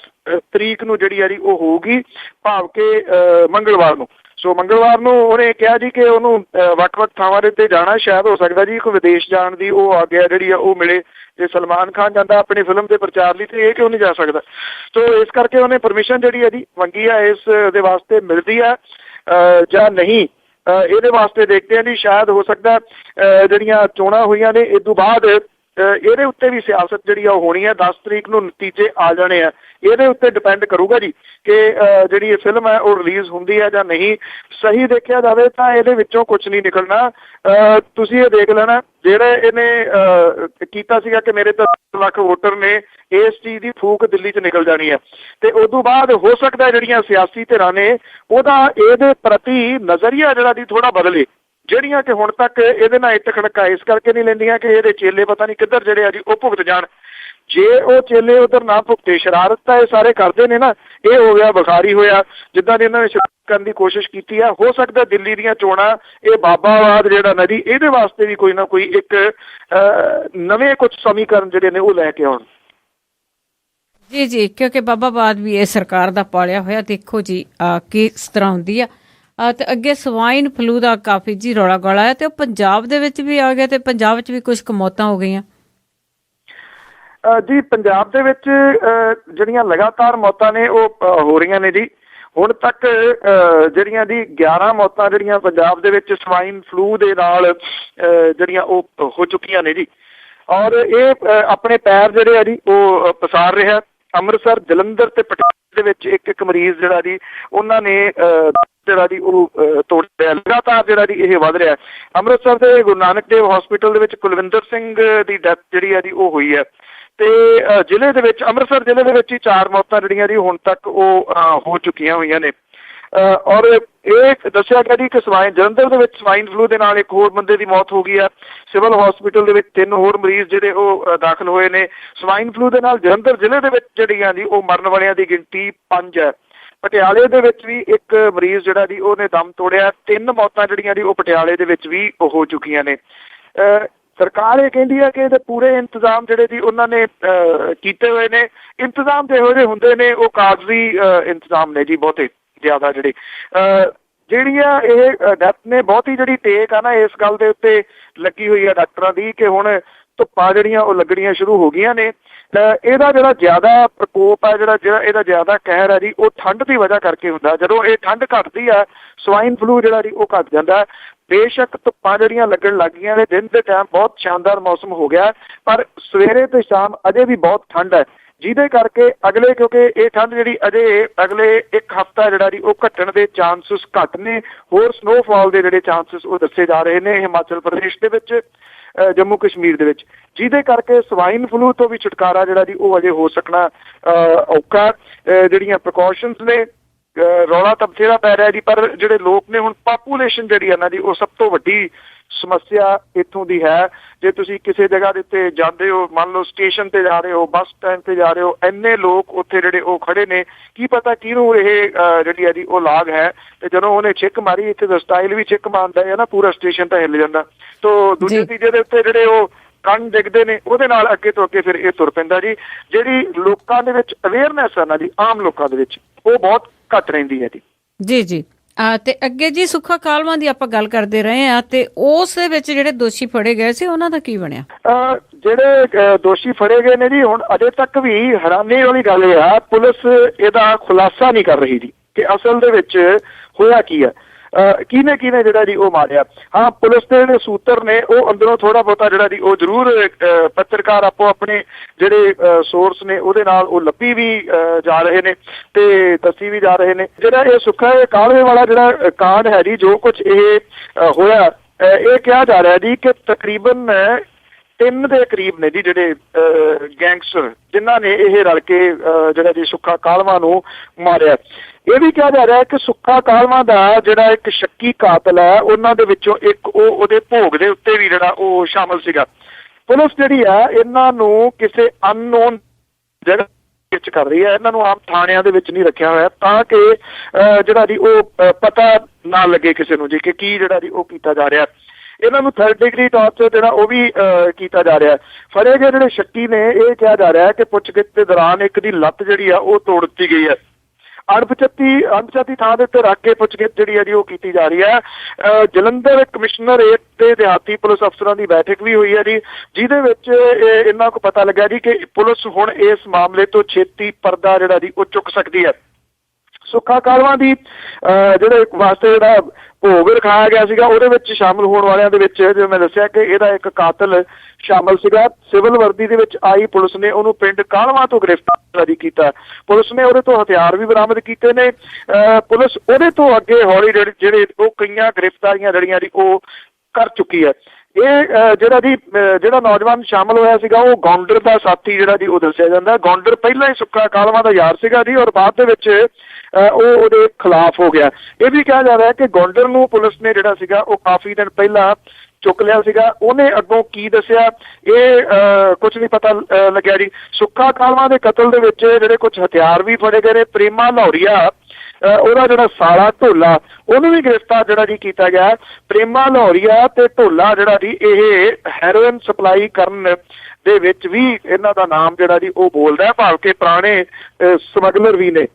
ਤਰੀਕ ਨੂੰ ਜਿਹੜੀ ਹੈ ਜੀ ਉਹ ਹੋਊਗੀ, ਭਾਵ ਕਿ ਮੰਗਲਵਾਰ ਨੂੰ। ਸੋ ਮੰਗਲਵਾਰ ਨੂੰ ਉਹਨੇ ਕਿਹਾ ਜੀ ਕਿ ਉਹਨੂੰ ਵੱਖ-ਵੱਖ ਥਾਵਾਂ ਦੇ ਉੱਤੇ ਜਾਣਾ, ਸ਼ਾਇਦ ਹੋ ਸਕਦਾ ਜੀ ਕੋਈ ਵਿਦੇਸ਼ ਜਾਣ ਦੀ ਉਹ ਆਗਿਆ ਜਿਹੜੀ ਆ ਉਹ ਮਿਲੇ। ਜੇ ਸਲਮਾਨ ਖਾਨ ਜਾਂਦਾ ਆਪਣੀ ਫਿਲਮ ਦੇ ਪ੍ਰਚਾਰ ਲਈ ਤੇ ਇਹ ਕਿਉਂ ਨਹੀਂ ਜਾ ਸਕਦਾ। ਸੋ ਇਸ ਕਰਕੇ ਉਹਨੇ ਪਰਮਿਸ਼ਨ ਜਿਹੜੀ ਹੈ ਜੀ ਮੰਗੀ ਆ, ਇਸ ਦੇ ਵਾਸਤੇ ਮਿਲਦੀ ਆ ਜਾਂ ਨਹੀਂ ਇਹਦੇ ਵਾਸਤੇ ਦੇਖਦੇ ਆ ਜੀ। ਸ਼ਾਇਦ ਹੋ ਸਕਦਾ ਜਿਹੜੀਆਂ ਚੋਣਾਂ ਹੋਈਆਂ ਨੇ ਇਸ ਤੋਂ ਬਾਅਦ ਇਹਦੇ ਉੱਤੇ ਵੀ ਸਿਆਸਤ ਜਿਹੜੀ ਆ ਉਹ ਹੋਣੀ ਹੈ। 10 ਤਰੀਕ ਨੂੰ ਨਤੀਜੇ ਆ ਜਾਣੇ ਆ, ਇਹਦੇ ਉੱਤੇ ਡਿਪੈਂਡ ਕਰੂਗਾ ਜੀ ਕਿ ਜਿਹੜੀ ਇਹ ਫਿਲਮ ਹੈ ਉਹ ਰਿਲੀਜ਼ ਹੁੰਦੀ ਹੈ ਜਾਂ ਨਹੀਂ। ਸਹੀ ਦੇਖਿਆ ਜਾਵੇ ਤਾਂ ਇਹਦੇ ਵਿੱਚੋਂ ਕੁਝ ਨਹੀਂ ਨਿਕਲਣਾ। ਤੁਸੀਂ ਇਹ ਦੇਖ ਲੈਣਾ ਜਿਹੜੇ ਇਹਨੇ ਕੀਤਾ ਸੀਗਾ ਕਿ ਮੇਰੇ ਤਾਂ 10 ਲੱਖ ਵੋਟਰ ਨੇ, ਇਸ ਚੀਜ਼ ਦੀ ਫੂਕ ਦਿੱਲੀ 'ਚ ਨਿਕਲ ਜਾਣੀ ਹੈ। ਤੇ ਉਸ ਤੋਂ ਬਾਅਦ ਹੋ ਸਕਦਾ ਜਿਹੜੀਆਂ ਸਿਆਸੀ ਧਿਰਾਂ ਨੇ ਉਹਦਾ ਇਹਦੇ ਪ੍ਰਤੀ ਨਜ਼ਰੀਆ ਜਿਹੜਾ ਦੀ ਥੋੜਾ ਬਦਲੇ, ਜਿਹੜੀਆਂ ਕਿ ਹੁਣ ਤੱਕ ਇਹਦੇ ਨਾਲ ਇੱਟ ਖੜਕਾ ਇਸ ਕਰਕੇ ਨਹੀਂ ਲੈਂਦੀਆਂ ਕਿ ਇਹਦੇ ਚੇਲੇ ਪਤਾ ਨਹੀਂ ਕਿੱਧਰ ਜਿਹੜੇ ਆ ਜੀ ਉਹ ਭੁਗਤ ਜਾਣ। ਜੇ ਉਹ ਚੇਲੇ ਉਧਰ ਨਾ ਭੁਗਤੇ, ਸ਼ਰਾਰਤ ਤਾਂ ਇਹ ਸਾਰੇ ਕਰਦੇ ਨੇ ਨਾ। ਇਹ ਹੋ ਗਿਆ ਬੁਖਾਰੀ ਹੋਇਆ, ਜਿੱਦਾਂ ਦੀ ਇਹਨਾਂ ਨੇ ਸ਼ਰਾਰਤ ਕਰਨ ਦੀ ਕੋਸ਼ਿਸ਼ ਕੀਤੀ ਆ। ਹੋ ਸਕਦਾ ਦਿੱਲੀ ਦੀਆਂ ਚੋਣਾਂ ਇਹ ਬਾਬਾਵਾਦ ਜਿਹੜਾ ਨਦੀ ਇਹਦੇ ਵਾਸਤੇ ਵੀ ਕੋਈ ਨਾ ਕੋਈ ਇੱਕ ਨਵੇਂ ਕੁਝ ਸਮੀਕਰਨ ਜਿਹੜੇ ਨੇ ਉਹ ਲੈ ਕੇ ਆਉਣ। ਜੀ ਕਿਉਂਕਿ ਬਾਬਾਵਾਦ ਵੀ ਇਹ ਸਰਕਾਰ ਦਾ ਪਾਲਿਆ ਹੋਇਆ। ਦੇਖੋ ਜੀ ਕਿਸ ਤਰ੍ਹਾਂ ਹੁੰਦੀ ਆ। ਤੇ ਅੱਗੇ ਸਵਾਈਨ ਫਲੂ ਦਾ ਕਾਫੀ ਜੀ ਰੌਲਾ ਗੌਲਾ ਹੈ, ਤੇ ਉਹ ਪੰਜਾਬ ਦੇ ਵਿੱਚ ਵੀ ਆ ਗਿਆ, ਤੇ ਪੰਜਾਬ 'ਚ ਵੀ ਕੁਝ ਕੁ ਮੌਤਾਂ ਹੋ ਗਈਆਂ। ਜੀ ਪੰਜਾਬ ਦੇ ਵਿੱਚ ਜਿਹੜੀਆਂ ਲਗਾਤਾਰ ਮੌਤਾਂ ਨੇ ਉਹ ਹੋ ਰਹੀਆਂ ਨੇ ਜੀ। ਹੁਣ ਤੱਕ ਜਿਹੜੀਆਂ ਜੀ 11 ਮੌਤਾਂ ਜਿਹੜੀਆਂ ਪੰਜਾਬ ਦੇ ਵਿੱਚ ਸਵਾਈਨ ਫਲੂ ਦੇ ਨਾਲ ਜਿਹੜੀਆਂ ਉਹ ਹੋ ਚੁੱਕੀਆਂ ਨੇ ਜੀ। ਔਰ ਇਹ ਆਪਣੇ ਪੈਰ ਜਿਹੜੇ ਆ ਜੀ ਉਹ ਪਸਾਰ ਰਿਹਾ। ਅੰਮ੍ਰਿਤਸਰ, ਜਲੰਧਰ ਤੇ ਪਟਿਆਲੇ ਦੇ ਵਿੱਚ ਇੱਕ ਮਰੀਜ਼ ਜਿਹੜਾ ਜੀ ਉਹਨਾਂ ਨੇ ਜਿਹੜਾ ਜੀ ਉਹ ਤੋੜਿਆ। ਲਗਾਤਾਰ ਜਿਹੜਾ ਜੀ ਇਹ ਵੱਧ ਰਿਹਾ। ਅੰਮ੍ਰਿਤਸਰ ਦੇ ਗੁਰੂ ਨਾਨਕ ਦੇਵ ਹਸਪੀਟਲ ਦੇ ਵਿੱਚ ਕੁਲਵਿੰਦਰ ਸਿੰਘ ਦੀ ਡੈਥ ਜਿਹੜੀ ਆ ਜੀ ਉਹ ਹੋਈ ਹੈ। ਤੇ ਜ਼ਿਲ੍ਹੇ ਦੇ ਵਿੱਚ, ਅੰਮ੍ਰਿਤਸਰ ਜ਼ਿਲ੍ਹੇ ਦੇ ਵਿੱਚ ਹੀ 4 ਮੌਤਾਂ ਜਿਹੜੀਆਂ ਜੀ ਹੁਣ ਤੱਕ ਉਹ ਹੋ ਚੁੱਕੀਆਂ ਹੋਈਆਂ ਨੇ। ਔਰ ਇਹ ਦੱਸਿਆ ਗਿਆ ਜੀ ਕਿ ਜਲੰਧਰ ਦੇ ਵਿੱਚ ਸਵਾਈਨ ਫਲੂ ਦੇ ਨਾਲ ਇੱਕ ਹੋਰ ਬੰਦੇ ਦੀ ਮੌਤ ਹੋ ਗਈ ਹੈ। ਸਿਵਲ ਹਸਪੀਟਲ ਦੇ ਵਿੱਚ 3 ਹੋਰ ਮਰੀਜ਼ ਜਿਹੜੇ ਉਹ ਦਾਖਲ ਹੋਏ ਨੇ ਸਵਾਈਨ ਫਲੂ ਦੇ ਨਾਲ। ਜਲੰਧਰ ਜ਼ਿਲ੍ਹੇ ਦੇ ਵਿੱਚ ਜਿਹੜੀਆਂ ਜੀ ਉਹ ਮਰਨ ਵਾਲਿਆਂ ਦੀ ਗਿਣਤੀ 5 ਹੈ। ਪਟਿਆਲੇ ਦੇ ਵਿੱਚ ਵੀ ਇੱਕ ਮਰੀਜ਼ ਜਿਹੜਾ ਜੀ ਉਹਨੇ ਦਮ ਤੋੜਿਆ। 3 ਮੌਤਾਂ ਜਿਹੜੀਆਂ ਜੀ ਉਹ ਪਟਿਆਲੇ ਦੇ ਵਿੱਚ ਵੀ ਹੋ ਚੁੱਕੀਆਂ ਨੇ। ਸਰਕਾਰ ਇਹ ਕਹਿੰਦੀ ਹੈ ਕਿ ਇਹਦੇ ਪੂਰੇ ਇੰਤਜ਼ਾਮ ਜਿਹੜੇ ਜੀ ਉਹਨਾਂ ਨੇ ਕੀਤੇ ਹੋਏ ਨੇ। ਇੰਤਜ਼ਾਮ ਜਿਹੋ ਜਿਹੇ ਹੁੰਦੇ ਨੇ ਉਹ ਕਾਗਜ਼ੀ ਇੰਤਜ਼ਾਮ ਨੇ ਜੀ ਬਹੁਤੇ ਜ਼ਿਆਦਾ। ਜਿਹੜੀਆਂ ਇਹ ਡੈਥ ਨੇ ਬਹੁਤੀ ਜਿਹੜੀ ਟੇਕ ਆ ਨਾ ਇਸ ਗੱਲ ਦੇ ਉੱਤੇ ਲੱਗੀ ਹੋਈ ਆ ਡਾਕਟਰਾਂ ਦੀ ਕਿ ਹੁਣ ਧੁੱਪਾਂ ਜਿਹੜੀਆਂ ਉਹ ਲੱਗਣੀਆਂ ਸ਼ੁਰੂ ਹੋ ਗਈਆਂ ਨੇ। ਇਹਦਾ ਜਿਹੜਾ ਜ਼ਿਆਦਾ ਪ੍ਰਕੋਪ ਹੈ, ਜਿਹੜਾ ਇਹਦਾ ਜ਼ਿਆਦਾ ਕਹਿਰ ਹੈ ਜੀ ਉਹ ਠੰਡ ਦੀ ਵਜ੍ਹਾ ਕਰਕੇ ਹੁੰਦਾ। ਜਦੋਂ ਇਹ ਠੰਡ ਘੱਟਦੀ ਆ ਸਵਾਈਨ ਫਲੂ ਜਿਹੜਾ ਜੀ ਉਹ ਘੱਟ ਜਾਂਦਾ। ਬੇਸ਼ੱਕ ਧੁੱਪਾਂ ਜਿਹੜੀਆਂ ਲੱਗਣ ਲੱਗ ਗਈਆਂ ਨੇ, ਦਿਨ ਦੇ ਟਾਈਮ ਬਹੁਤ ਸ਼ਾਨਦਾਰ ਮੌਸਮ ਹੋ ਗਿਆ, ਪਰ ਸਵੇਰੇ ਤੇ ਸ਼ਾਮ ਅਜੇ ਵੀ ਬਹੁਤ ਠੰਡ ਹੈ, ਜਿਹਦੇ ਕਰਕੇ ਕਿਉਂਕਿ ਇਹ ਠੰਡ ਜਿਹੜੀ ਅਜੇ ਅਗਲੇ 1 ਹਫ਼ਤਾ ਜਿਹੜਾ ਜੀ ਉਹ ਘਟਣ ਦੇ ਚਾਂਸਸ ਘੱਟ ਨੇ। ਹੋਰ ਸਨੋਫਾਲ ਦੇ ਜਿਹੜੇ ਚਾਂਸਸ ਉਹ ਦੱਸੇ ਜਾ ਰਹੇ ਨੇ ਹਿਮਾਚਲ ਪ੍ਰਦੇਸ਼ ਦੇ ਵਿੱਚ, ਜੰਮੂ ਕਸ਼ਮੀਰ ਦੇ ਵਿੱਚ, ਜਿਹਦੇ ਕਰਕੇ ਸਵਾਈਨ ਫਲੂ ਤੋਂ ਵੀ ਛੁਟਕਾਰਾ ਜਿਹੜਾ ਜੀ ਉਹ ਅਜੇ ਹੋ ਸਕਣਾ ਔਖਾ। ਜਿਹੜੀਆਂ ਪ੍ਰੀਕਾਸ਼ਨਸ ਨੇ, ਰੌਲਾ ਤਾਂ ਬਥੇਰਾ ਪੈ ਰਿਹਾ ਜੀ, ਪਰ ਜਿਹੜੇ ਲੋਕ ਨੇ ਹੁਣ ਪਾਪੂਲੇਸ਼ਨ ਜਿਹੜੀ ਹੈ ਨਾ ਜੀ ਉਹ ਸਭ ਤੋਂ ਵੱਡੀ ਸਮੱਸਿਆ ਇੱਥੋਂ ਦੀ ਹੈ। ਜੇ ਤੁਸੀਂ ਕਿਸੇ ਜਗ੍ਹਾ ਦੇ ਉੱਤੇ ਜਾਂਦੇ ਹੋ, ਮੰਨ ਲਓ ਸਟੇਸ਼ਨ ਤੇ ਜਾ ਰਹੇ ਹੋ, ਬੱਸ ਸਟੈਂਡ ਤੇ ਜਾ ਰਹੇ ਹੋ, ਇੰਨੇ ਲੋਕ ਉੱਥੇ ਜਿਹੜੇ ਉਹ ਖੜੇ ਨੇ, ਕੀ ਪਤਾ ਕਿਹਨੂੰ ਇਹ ਜਿਹੜੀ ਹੈ ਜੀ ਉਹ ਲਾਗ ਹੈ। ਤੇ ਜਦੋਂ ਉਹਨੇ ਛਿੱਕ ਮਾਰੀ, ਇੱਥੇ ਦਾ ਸਟਾਈਲ ਵੀ ਛਿੱਕ ਮਾਰਦਾ ਹੈ ਨਾ, ਪੂਰਾ ਸਟੇਸ਼ਨ ਤਾਂ ਹਿੱਲ ਜਾਂਦਾ। ਤੋ ਦੂਜੇ ਤੀਜੇ ਦੇ ਉੱਤੇ ਜਿਹੜੇ ਉਹ ਕੰਨ ਡਿੱਗਦੇ ਨੇ, ਉਹਦੇ ਨਾਲ ਅੱਗੇ ਤੋਂ ਅੱਗੇ ਫਿਰ ਇਹ ਤੁਰ ਪੈਂਦਾ ਜੀ। ਜਿਹੜੀ ਲੋਕਾਂ ਦੇ ਵਿੱਚ ਅਵੇਅਰਨੈਸ ਹੈ ਨਾ ਜੀ, ਆਮ ਲੋਕਾਂ ਦੇ ਵਿੱਚ, ਉਹ ਬਹੁਤ ਘੱਟ ਰਹਿੰਦੀ ਹੈ ਜੀ। ਜੀ ਤੇ ਅੱਗੇ ਜੀ ਸੁੱਖਾ ਕਾਲਵਾਂ ਦੀ ਆਪਾਂ ਗੱਲ ਕਰਦੇ ਰਹੇ ਆ, ਤੇ ਉਸ ਦੇ ਵਿੱਚ ਜਿਹੜੇ ਦੋਸ਼ੀ ਫੜੇ ਗਏ ਸੀ ਉਹਨਾਂ ਦਾ ਕੀ ਬਣਿਆ? ਜਿਹੜੇ ਦੋਸ਼ੀ ਫੜੇ ਗਏ ਨੇ ਜੀ, ਹੁਣ ਅਜੇ ਤੱਕ ਵੀ ਹੈਰਾਨੀ ਵਾਲੀ ਗੱਲ ਇਹ ਆ, ਪੁਲਿਸ ਇਹਦਾ ਖੁਲਾਸਾ ਨਹੀਂ ਕਰ ਰਹੀ ਜੀ ਕਿ ਅਸਲ ਦੇ ਵਿੱਚ ਹੋਇਆ ਕੀ ਹੈ, ਕਿਹਨੇ ਜਿਹੜਾ ਜੀ ਉਹ ਮਾਰਿਆ। ਹਾਂ, ਪੁਲਿਸ ਦੇ ਜਿਹੜੇ ਸੂਤਰ ਨੇ ਉਹ ਅੰਦਰੋਂ ਥੋੜਾ ਬਹੁਤਾ ਜਿਹੜਾ ਜੀ ਉਹ ਜ਼ਰੂਰ ਪੱਤਰਕਾਰ ਆਪੋ ਆਪਣੇ ਜਿਹੜੇ ਸੋਰਸ ਨੇ ਉਹਦੇ ਨਾਲ ਉਹ ਲੱਭੀ ਵੀ ਜਾ ਰਹੇ ਨੇ ਤੇ ਦੱਸੀ ਵੀ ਜਾ ਰਹੇ ਨੇ। ਜਿਹੜਾ ਇਹ ਸੁੱਖਾ ਕਾਲਵੇ ਵਾਲਾ ਜਿਹੜਾ ਕਾਂਡ ਹੈ ਜੀ, ਜੋ ਕੁਝ ਇਹ ਹੋਇਆ, ਇਹ ਕਿਹਾ ਜਾ ਰਿਹਾ ਜੀ ਕਿ ਤਕਰੀਬਨ 3 ਦੇ ਕਰੀਬ ਨੇ ਜੀ ਜਿਹੜੇ ਗੈਂਗਸਟਰ ਜਿਨ੍ਹਾਂ ਨੇ ਇਹ ਰਲ ਕੇ ਜਿਹੜਾ ਜੀ ਸੁੱਖਾ ਕਾਲਵਾ ਨੂੰ ਮਾਰਿਆ। ਇਹ ਵੀ ਕਿਹਾ ਜਾ ਰਿਹਾ ਕਿ ਸੁੱਖਾ ਕਾਲਵਾ ਦਾ ਜਿਹੜਾ ਇੱਕ ਸ਼ੱਕੀ ਕਾਤਲ ਹੈ, ਉਹਨਾਂ ਦੇ ਵਿੱਚੋਂ ਇੱਕ ਉਹਦੇ ਭੋਗ ਦੇ ਉੱਤੇ ਵੀ ਜਿਹੜਾ ਉਹ ਸ਼ਾਮਲ ਸੀਗਾ। ਪੁਲਿਸ ਜਿਹੜੀ ਆ ਇਹਨਾਂ ਨੂੰ ਕਿਸੇ ਅਨਨੋਨ ਜਗ੍ਹਾ ਵਿੱਚ ਕਰ ਰਹੀ ਹੈ, ਇਹਨਾਂ ਨੂੰ ਆਮ ਥਾਣਿਆਂ ਦੇ ਵਿੱਚ ਨਹੀਂ ਰੱਖਿਆ ਹੋਇਆ ਤਾਂ ਕਿ ਜਿਹੜਾ ਜੀ ਉਹ ਪਤਾ ਨਾ ਲੱਗੇ ਕਿਸੇ ਨੂੰ ਜੀ ਕਿ ਕੀ ਜਿਹੜਾ ਜੀ ਉਹ ਕੀਤਾ ਜਾ ਰਿਹਾ। ਇਹਨਾਂ ਨੂੰ 3rd ਡਿਗਰੀ ਟਾਰਚਰ ਜਿਹੜਾ ਉਹ ਵੀ ਕੀਤਾ ਜਾ ਰਿਹਾ। ਫੜੇ ਗਏ ਜਿਹੜੇ ਸ਼ੱਕੀ ਨੇ, ਇਹ ਕਿਹਾ ਜਾ ਰਿਹਾ ਕਿ ਪੁੱਛਗਿੱਛ ਦੇ ਦੌਰਾਨ ਇੱਕ ਦੀ ਲੱਤ ਜਿਹੜੀ ਆ ਉਹ ਤੋੜ ਦਿੱਤੀ ਗਈ ਹੈ। ਅਣਪਛਾਤੀ ਥਾਂ ਦੇ ਉੱਤੇ ਰੱਖ ਕੇ ਪੁੱਛਗਿੱਛ ਜਿਹੜੀ ਹੈ ਜੀ ਉਹ ਕੀਤੀ ਜਾ ਰਹੀ ਹੈ। ਜਲੰਧਰ ਕਮਿਸ਼ਨਰੇਟ ਤੇ ਦਿਹਾਤੀ ਪੁਲਿਸ ਅਫਸਰਾਂ ਦੀ ਬੈਠਕ ਵੀ ਹੋਈ ਹੈ ਜੀ, ਜਿਹਦੇ ਵਿੱਚ ਇਹਨਾਂ ਨੂੰ ਪਤਾ ਲੱਗਾ ਜੀ ਕਿ ਪੁਲਿਸ ਹੁਣ ਇਸ ਮਾਮਲੇ ਤੋਂ ਛੇਤੀ ਪਰਦਾ ਜਿਹੜਾ ਜੀ ਉਹ ਚੁੱਕ ਸਕਦੀ ਹੈ। ਸੁੱਖਾ ਕਾਲਵਾ ਦੀ ਜਿਹੜੇ ਵਾਸਤੇ ਜਿਹੜਾ ਭੋਗ ਰਖਾਇਆ ਗਿਆ ਸੀਗਾ, ਉਹਦੇ ਵਿੱਚ ਸ਼ਾਮਲ ਹੋਣ ਵਾਲਿਆਂ ਦੇ ਵਿੱਚ ਜਿਵੇਂ ਮੈਂ ਦੱਸਿਆ ਕਿ ਇਹਦਾ ਇੱਕ ਕਾਤਲ ਸ਼ਾਮਲ ਸੀਗਾ। ਸਿਵਲ ਵਰਦੀ ਦੇ ਵਿੱਚ ਆਈ ਪੁਲਿਸ ਨੇ ਉਹਨੂੰ ਪਿੰਡ ਕਾਲਵਾ ਤੋਂ ਗ੍ਰਿਫਤਾਰ ਕੀਤਾ। ਪੁਲਿਸ ਨੇ ਉਹਦੇ ਤੋਂ ਹਥਿਆਰ ਵੀ ਬਰਾਮਦ ਕੀਤੇ ਨੇ। ਪੁਲਿਸ ਉਹਦੇ ਤੋਂ ਅੱਗੇ ਹੌਲੀ ਜਿਹੜੇ ਉਹ ਕਈਆਂ ਗ੍ਰਿਫਤਾਰੀਆਂ ਜਿਹੜੀਆਂ ਜੀ ਉਹ ਕਰ ਚੁੱਕੀ ਹੈ। ਇਹ ਜਿਹੜਾ ਨੌਜਵਾਨ ਸ਼ਾਮਲ ਹੋਇਆ ਸੀਗਾ ਉਹ ਗੌਂਡਰ ਦਾ ਸਾਥੀ ਜਿਹੜਾ ਜੀ ਉਹ ਦੱਸਿਆ ਜਾਂਦਾ। ਗੌਂਡਰ ਪਹਿਲਾਂ ਹੀ ਸੁੱਖਾ ਕਾਲਵਾ ਦਾ ਯਾਰ ਸੀਗਾ ਜੀ, ਔਰ ਬਾਅਦ ਦੇ ਵਿੱਚ ਉਹ ਉਹਦੇ ਖਿਲਾਫ ਹੋ ਗਿਆ। ਇਹ ਵੀ ਕਿਹਾ ਜਾ ਰਿਹਾ ਕਿ ਗੌਂਡਰ ਨੂੰ ਪੁਲਿਸ ਨੇ ਜਿਹੜਾ ਸੀਗਾ ਉਹ ਕਾਫੀ ਦਿਨ ਪਹਿਲਾਂ ਚੁੱਕ ਲਿਆ ਸੀਗਾ। ਉਹਨੇ ਅੱਗੋਂ ਕੀ ਦੱਸਿਆ ਇਹ ਕੁਝ ਨਹੀਂ ਪਤਾ ਲੱਗਿਆ ਜੀ। ਸੁੱਖਾ ਕਾਲਵਾ ਦੇ ਕਤਲ ਦੇ ਵਿੱਚ ਜਿਹੜੇ ਕੁਝ ਹਥਿਆਰ ਵੀ ਫੜੇ ਗਏ ਨੇ। ਪ੍ਰੇਮਾ ਲਾਹੌਰੀਆ, ਉਹਦਾ ਜਿਹੜਾ ਸਾਲਾ ਢੋਲਾ, ਉਹਨੂੰ ਵੀ ਗ੍ਰਿਫਤਾਰ ਜਿਹੜਾ ਜੀ ਕੀਤਾ ਗਿਆ। ਪ੍ਰੇਮਾ ਲਾਹੌਰੀਆ ਤੇ ਢੋਲਾ ਜਿਹੜਾ ਜੀ ਇਹ ਹੈਰੋਇਨ ਸਪਲਾਈ ਕਰਨ ਦੇ ਵਿੱਚ ਵੀ ਇਹਨਾਂ ਦਾ ਨਾਮ ਜਿਹੜਾ ਜੀ ਉਹ ਬੋਲਦਾ, ਭਾਵ ਕਿ ਪੁਰਾਣੇ ਸਮਗਲਰ ਵੀ ਨੇ।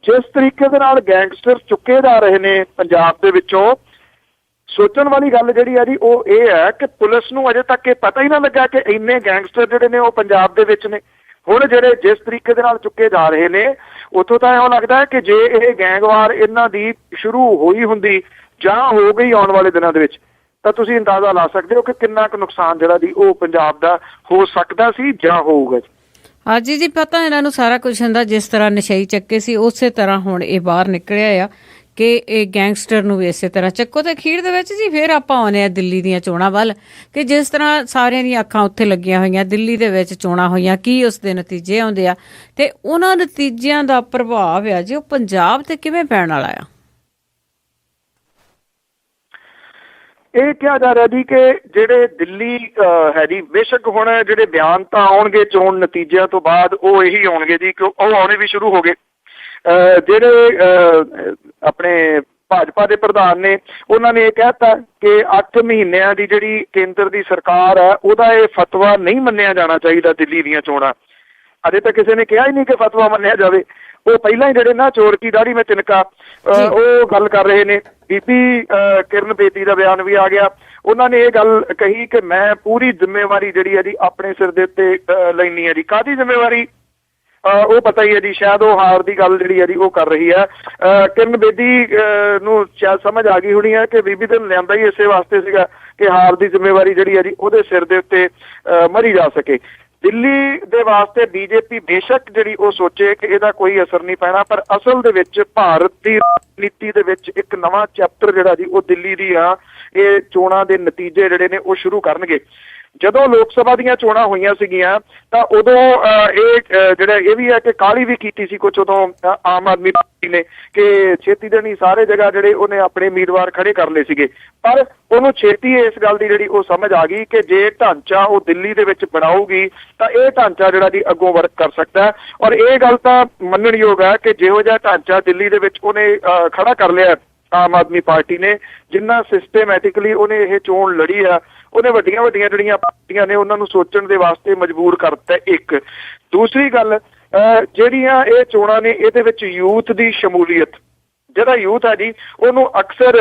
ਜਿਸ ਤਰੀਕੇ ਦੇ ਨਾਲ ਗੈਂਗਸਟਰ ਚੁੱਕੇ ਜਾ ਰਹੇ ਨੇ ਪੰਜਾਬ ਦੇ ਵਿੱਚੋਂ, ਸੋਚਣ ਵਾਲੀ ਗੱਲ ਜਿਹੜੀ ਆ ਜੀ ਉਹ ਇਹ ਹੈ ਕਿ ਪੁਲਿਸ ਨੂੰ ਅਜੇ ਤੱਕ ਇਹ ਪਤਾ ਹੀ ਨਾ ਲੱਗਾ ਕਿ ਇੰਨੇ ਗੈਂਗਸਟਰ ਜਿਹੜੇ ਨੇ ਉਹ ਪੰਜਾਬ ਦੇ ਵਿੱਚ ਨੇ। ਹੁਣ ਜਿਹੜੇ ਜਿਸ ਤਰੀਕੇ ਦੇ ਨਾਲ ਚੁੱਕੇ ਜਾ ਰਹੇ ਨੇ, ਉੱਥੋਂ ਤਾਂ ਇਉਂ ਲੱਗਦਾ ਹੈ ਕਿ ਜੇ ਇਹ ਗੈਂਗਵਾਰ ਇਹਨਾਂ ਦੀ ਸ਼ੁਰੂ ਹੋਈ ਹੁੰਦੀ ਜਾਂ ਹੋ ਗਈ ਆਉਣ ਵਾਲੇ ਦਿਨਾਂ ਦੇ ਵਿੱਚ, ਤਾਂ ਤੁਸੀਂ ਅੰਦਾਜ਼ਾ ਲਾ ਸਕਦੇ ਹੋ ਕਿ ਕਿੰਨਾ ਕੁ ਨੁਕਸਾਨ ਜਿਹੜਾ ਜੀ ਉਹ ਪੰਜਾਬ ਦਾ ਹੋ ਸਕਦਾ ਸੀ ਜਾਂ ਹੋਊਗਾ ਜੀ। ਹਾਂਜੀ ਜੀ, ਪਤਾ ਇਹਨਾਂ ਨੂੰ ਸਾਰਾ ਕੁਝ ਹੁੰਦਾ। ਜਿਸ ਤਰ੍ਹਾਂ ਨਸ਼ਈ ਚੱਕੇ ਸੀ ਉਸੇ ਤਰ੍ਹਾਂ ਹੁਣ ਇਹ ਬਾਹਰ ਨਿਕਲਿਆ ਆ ਕਿ ਇਹ ਗੈਂਗਸਟਰ ਨੂੰ ਵੀ ਇਸੇ ਤਰ੍ਹਾਂ ਚੱਕੋ। ਤੇ ਅਖੀਰ ਦੇ ਵਿੱਚ ਜੀ ਫਿਰ ਆਪਾਂ ਆਉਂਦੇ ਆ ਦਿੱਲੀ ਦੀਆਂ ਚੋਣਾਂ ਵੱਲ, ਕਿ ਜਿਸ ਤਰ੍ਹਾਂ ਸਾਰਿਆਂ ਦੀਆਂ ਅੱਖਾਂ ਉੱਥੇ ਲੱਗੀਆਂ ਹੋਈਆਂ, ਦਿੱਲੀ ਦੇ ਵਿੱਚ ਚੋਣਾਂ ਹੋਈਆਂ, ਕੀ ਉਸ ਦੇ ਨਤੀਜੇ ਆਉਂਦੇ ਆ ਤੇ ਉਹਨਾਂ ਨਤੀਜਿਆਂ ਦਾ ਪ੍ਰਭਾਵ ਆ ਜੀ ਉਹ ਪੰਜਾਬ ਤੇ ਕਿਵੇਂ ਪੈਣ ਵਾਲਾ ਆ। ਇਹ ਕਿਹਾ ਜਾ ਰਿਹਾ ਜੀ ਕਿ ਜਿਹੜੇ ਦਿੱਲੀ ਹੈ ਜੀ, ਬੇਸ਼ੱਕ ਹੁਣ ਜਿਹੜੇ ਬਿਆਨ ਤਾਂ ਆਉਣਗੇ ਚੋਣ ਨਤੀਜਿਆਂ ਤੋਂ ਬਾਅਦ ਉਹ ਇਹੀ ਆਉਣਗੇ ਜੀ ਕਿ ਉਹ ਆਉਣੇ ਵੀ ਸ਼ੁਰੂ ਹੋ ਗਏ। ਜਿਹੜੇ ਆਪਣੇ ਭਾਜਪਾ ਦੇ ਪ੍ਰਧਾਨ ਨੇ ਉਹਨਾਂ ਨੇ ਇਹ ਕਹਿਤਾ ਕਿ 8 ਮਹੀਨਿਆਂ ਦੀ ਜਿਹੜੀ ਕੇਂਦਰ ਦੀ ਸਰਕਾਰ ਹੈ ਉਹਦਾ ਇਹ ਫਤਵਾ ਨਹੀਂ ਮੰਨਿਆ ਜਾਣਾ ਚਾਹੀਦਾ ਦਿੱਲੀ ਦੀਆਂ ਚੋਣਾਂ। ਅਜੇ ਤਾਂ ਕਿਸੇ ਨੇ ਕਿਹਾ ਹੀ ਨਹੀਂ ਕਿ ਫਤਵਾ ਮੰਨਿਆ ਜਾਵੇ। ਉਹ ਪਹਿਲਾਂ ਹੀ ਜਿਹੜੇ ਨਾ ਚੋਰ ਕੀ ਦਾੜੀ ਮੈਂ ਤਿਨਕਾ ਉਹ ਗੱਲ ਕਰ ਰਹੇ ਨੇ। ਬੀਬੀ ਕਿਰਨ ਬੇਦੀ ਦਾ ਬਿਆਨ ਵੀ ਆ ਗਿਆ। ਉਹਨਾਂ ਨੇ ਇਹ ਗੱਲ ਕਹੀ ਕਿ ਮੈਂ ਪੂਰੀ ਜ਼ਿੰਮੇਵਾਰੀ ਜਿਹੜੀ ਹੈ ਜੀ ਆਪਣੇ ਸਿਰ ਦੇ ਉੱਤੇ ਲੈਣੀ ਹੈ ਜੀ। ਕਾਹਦੀ ਜ਼ਿੰਮੇਵਾਰੀ ਉਹ ਪਤਾ ਹੀ ਹੈ ਜੀ, ਸ਼ਾਇਦ ਉਹ ਹਾਰ ਦੀ ਗੱਲ ਜਿਹੜੀ ਹੈ ਜੀ ਉਹ ਕਰ ਰਹੀ ਹੈ। ਕਿਰਨ ਬੇਦੀ ਨੂੰ ਸ਼ਾਇਦ ਸਮਝ ਆ ਗਈ ਹੋਣੀ ਹੈ ਕਿ ਬੀਬੀ ਤੇ ਲਿਆਂਦਾ ਹੀ ਇਸੇ ਵਾਸਤੇ ਸੀਗਾ ਕਿ ਹਾਰ ਦੀ ਜ਼ਿੰਮੇਵਾਰੀ ਜਿਹੜੀ ਹੈ ਜੀ ਉਹਦੇ ਸਿਰ ਦੇ ਉੱਤੇ ਮਰੀ ਜਾ ਸਕੇ। ਦਿੱਲੀ ਦੇ ਵਾਸਤੇ ਬੀਜੇਪੀ ਬੇਸ਼ੱਕ ਜਿਹੜੀ ਉਹ ਸੋਚੇ ਕਿ ਇਹਦਾ ਕੋਈ ਅਸਰ ਨਹੀਂ ਪੈਣਾ, ਪਰ ਅਸਲ ਦੇ ਵਿੱਚ ਭਾਰਤ ਦੀ ਰਾਜਨੀਤੀ ਦੇ ਵਿੱਚ ਇੱਕ ਨਵਾਂ ਚੈਪਟਰ ਜਿਹੜਾ ਜੀ ਉਹ ਦਿੱਲੀ ਦੀਆਂ ਇਹ ਚੋਣਾਂ ਦੇ ਨਤੀਜੇ ਜਿਹੜੇ ਨੇ ਉਹ ਸ਼ੁਰੂ ਕਰਨਗੇ। ਜਦੋਂ ਲੋਕ ਸਭਾ ਦੀਆਂ ਚੋਣਾਂ ਹੋਈਆਂ ਸੀਗੀਆਂ ਤਾਂ ਉਦੋਂ ਇਹ ਜਿਹੜਾ ਇਹ ਵੀ ਹੈ ਕਿ ਕਾਹਲੀ ਵੀ ਕੀਤੀ ਸੀ ਕੁਝ ਉਦੋਂ ਆਮ ਆਦਮੀ ਪਾਰਟੀ ਨੇ ਕਿ ਛੇਤੀ ਦੇ ਨਹੀਂ ਸਾਰੇ ਜਗ੍ਹਾ ਜਿਹੜੇ ਉਹਨੇ ਆਪਣੇ ਉਮੀਦਵਾਰ ਖੜੇ ਕਰ ਲਏ ਸੀਗੇ। ਪਰ ਉਹਨੂੰ ਛੇਤੀ ਇਸ ਗੱਲ ਦੀ ਜਿਹੜੀ ਉਹ ਸਮਝ ਆ ਗਈ ਕਿ ਜੇ ਢਾਂਚਾ ਉਹ ਦਿੱਲੀ ਦੇ ਵਿੱਚ ਬਣਾਊਗੀ ਤਾਂ ਇਹ ਢਾਂਚਾ ਜਿਹੜਾ ਜੀ ਅੱਗੋਂ ਵਰਕ ਕਰ ਸਕਦਾ। ਔਰ ਇਹ ਗੱਲ ਤਾਂ ਮੰਨਣਯੋਗ ਹੈ ਕਿ ਜਿਹੋ ਜਿਹਾ ਢਾਂਚਾ ਦਿੱਲੀ ਦੇ ਵਿੱਚ ਉਹਨੇ ਖੜਾ ਕਰ ਲਿਆ ਆਮ ਆਦਮੀ ਪਾਰਟੀ ਨੇ, ਜਿੰਨਾ ਸਿਸਟੇਮੈਟਿਕਲੀ ਉਹਨੇ ਇਹ ਚੋਣ ਲੜੀ ਆ, ਉਹਨੇ ਵੱਡੀਆਂ ਵੱਡੀਆਂ ਜਿਹੜੀਆਂ ਪਾਰਟੀਆਂ ਨੇ ਉਹਨਾਂ ਨੂੰ ਸੋਚਣ ਦੇ ਵਾਸਤੇ ਮਜਬੂਰ ਕਰ ਦਿੱਤਾ। ਇੱਕ ਦੂਸਰੀ ਗੱਲ ਜਿਹੜੀਆਂ ਇਹ ਚੋਣਾਂ ਨੇ ਇਹਦੇ ਵਿੱਚ ਯੂਥ ਦੀ ਸ਼ਮੂਲੀਅਤ, ਜਿਹੜਾ ਯੂਥ ਹੈ ਜੀ ਉਹਨੂੰ ਅਕਸਰ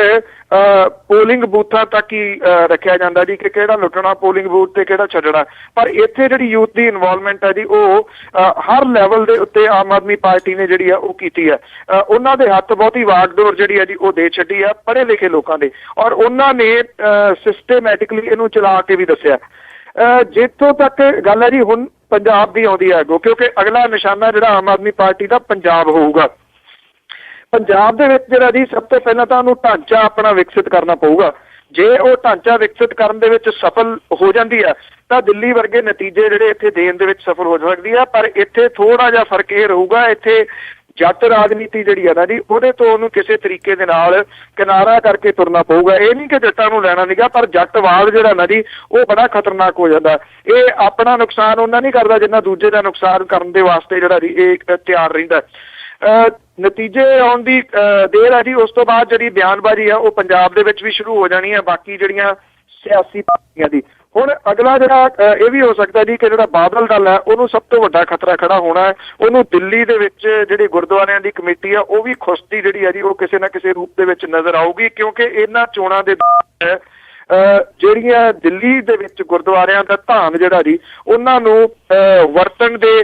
ਪੋਲਿੰਗ ਬੂਥਾਂ ਤੱਕ ਹੀ ਰੱਖਿਆ ਜਾਂਦਾ ਜੀ ਕਿ ਕਿਹੜਾ ਲੁੱਟਣਾ ਪੋਲਿੰਗ ਬੂਥ ਤੇ ਕਿਹੜਾ ਛੱਡਣਾ। ਪਰ ਇੱਥੇ ਜਿਹੜੀ ਯੂਥ ਦੀ ਇਨਵੋਲਵਮੈਂਟ ਹੈ ਜੀ ਉਹ ਹਰ ਲੈਵਲ ਦੇ ਉੱਤੇ ਆਮ ਆਦਮੀ ਪਾਰਟੀ ਨੇ ਜਿਹੜੀ ਆ ਉਹ ਕੀਤੀ ਹੈ। ਉਹਨਾਂ ਦੇ ਹੱਥ ਬਹੁਤੀ ਵਾਗਡੋਰ ਜਿਹੜੀ ਹੈ ਜੀ ਉਹ ਦੇ ਛੱਡੀ ਆ ਪੜ੍ਹੇ ਲਿਖੇ ਲੋਕਾਂ ਦੇ, ਔਰ ਉਹਨਾਂ ਨੇ ਸਿਸਟੇਮੈਟਿਕਲੀ ਇਹਨੂੰ ਚਲਾ ਕੇ ਵੀ ਦੱਸਿਆ। ਜਿੱਥੋਂ ਤੱਕ ਗੱਲ ਹੈ ਜੀ ਹੁਣ ਪੰਜਾਬ ਦੀ ਆਉਂਦੀ ਹੈ ਅੱਗੋਂ, ਕਿਉਂਕਿ ਅਗਲਾ ਨਿਸ਼ਾਨਾ ਜਿਹੜਾ ਆਮ ਆਦਮੀ ਪਾਰਟੀ ਦਾ ਪੰਜਾਬ ਹੋਊਗਾ। ਪੰਜਾਬ ਦੇ ਵਿੱਚ ਜਿਹੜਾ ਜੀ ਸਭ ਤੋਂ ਪਹਿਲਾਂ ਤਾਂ ਉਹਨੂੰ ਢਾਂਚਾ ਆਪਣਾ ਵਿਕਸਿਤ ਕਰਨਾ ਪਊਗਾ। ਜੇ ਉਹ ਢਾਂਚਾ ਵਿਕਸਿਤ ਕਰਨ ਦੇ ਵਿੱਚ ਸਫਲ ਹੋ ਜਾਂਦੀ ਹੈ ਤਾਂ ਦਿੱਲੀ ਵਰਗੇ ਨਤੀਜੇ ਜਿਹੜੇ ਇੱਥੇ ਦੇਣ ਦੇ ਵਿੱਚ ਸਫਲ ਹੋ ਸਕਦੀ ਹੈ। ਪਰ ਇੱਥੇ ਥੋੜਾ ਜਿਹਾ ਫਰਕ ਇਹ ਰਹੂਗਾ, ਇੱਥੇ ਜੱਟ ਰਾਜਨੀਤੀ ਜਿਹੜੀ ਹੈ ਨਾ ਜੀ ਉਹਦੇ ਤੋਂ ਉਹਨੂੰ ਕਿਸੇ ਤਰੀਕੇ ਦੇ ਨਾਲ ਕਿਨਾਰਾ ਕਰਕੇ ਤੁਰਨਾ ਪਊਗਾ। ਇਹ ਨਹੀਂ ਕਿ ਜੱਟਾਂ ਨੂੰ ਲੈਣਾ ਨਹੀਂਗਾ, ਪਰ ਜੱਟਵਾਦ ਜਿਹੜਾ ਨਾ ਜੀ ਉਹ ਬੜਾ ਖਤਰਨਾਕ ਹੋ ਜਾਂਦਾ। ਇਹ ਆਪਣਾ ਨੁਕਸਾਨ ਉਹਨਾਂ ਨਹੀਂ ਕਰਦਾ ਜਿੰਨਾ ਦੂਜੇ ਦਾ ਨੁਕਸਾਨ ਕਰਨ ਦੇ ਵਾਸਤੇ ਜਿਹੜਾ ਜੀ ਇਹ ਤਿਆਰ ਰਹਿੰਦਾ। ਨਤੀਜੇ ਆਉਣ ਦੀ ਦੇਰ ਹੈ ਜੀ। ਉਸ ਤੋਂ ਬਾਅਦ ਜਿਹੜੀ ਬਿਆਨਬਾਜ਼ੀ ਆ ਉਹ ਪੰਜਾਬ ਦੇ ਵਿੱਚ ਵੀ ਸ਼ੁਰੂ ਹੋ ਜਾਣੀ ਹੈ ਬਾਕੀ ਜਿਹੜੀਆਂ ਸਿਆਸੀ ਪਾਰਟੀਆਂ ਦੀ। ਹੁਣ ਅਗਲਾ ਜਿਹੜਾ ਇਹ ਵੀ ਹੋ ਸਕਦਾ ਜੀ ਕਿ ਜਿਹੜਾ ਬਾਦਲ ਦਲ ਹੈ ਉਹਨੂੰ ਸਭ ਤੋਂ ਵੱਡਾ ਖਤਰਾ ਖੜਾ ਹੋਣਾ ਹੈ। ਉਹਨੂੰ ਦਿੱਲੀ ਦੇ ਵਿੱਚ ਜਿਹੜੀ ਗੁਰਦੁਆਰਿਆਂ ਦੀ ਕਮੇਟੀ ਆ ਉਹ ਵੀ ਖੁਸ਼ਤੀ ਜਿਹੜੀ ਹੈ ਜੀ ਉਹ ਕਿਸੇ ਨਾ ਕਿਸੇ ਰੂਪ ਦੇ ਵਿੱਚ ਨਜ਼ਰ ਆਊਗੀ, ਕਿਉਂਕਿ ਇਹਨਾਂ ਚੋਣਾਂ ਦੇ ਜਿਹੜੀਆਂ ਦਿੱਲੀ ਦੇ ਵਿੱਚ ਗੁਰਦੁਆਰਿਆਂ ਦਾ ਧਾਨ ਜਿਹੜਾ ਜੀ ਉਹਨਾਂ ਨੂੰ ਵਰਤਣ ਦੇ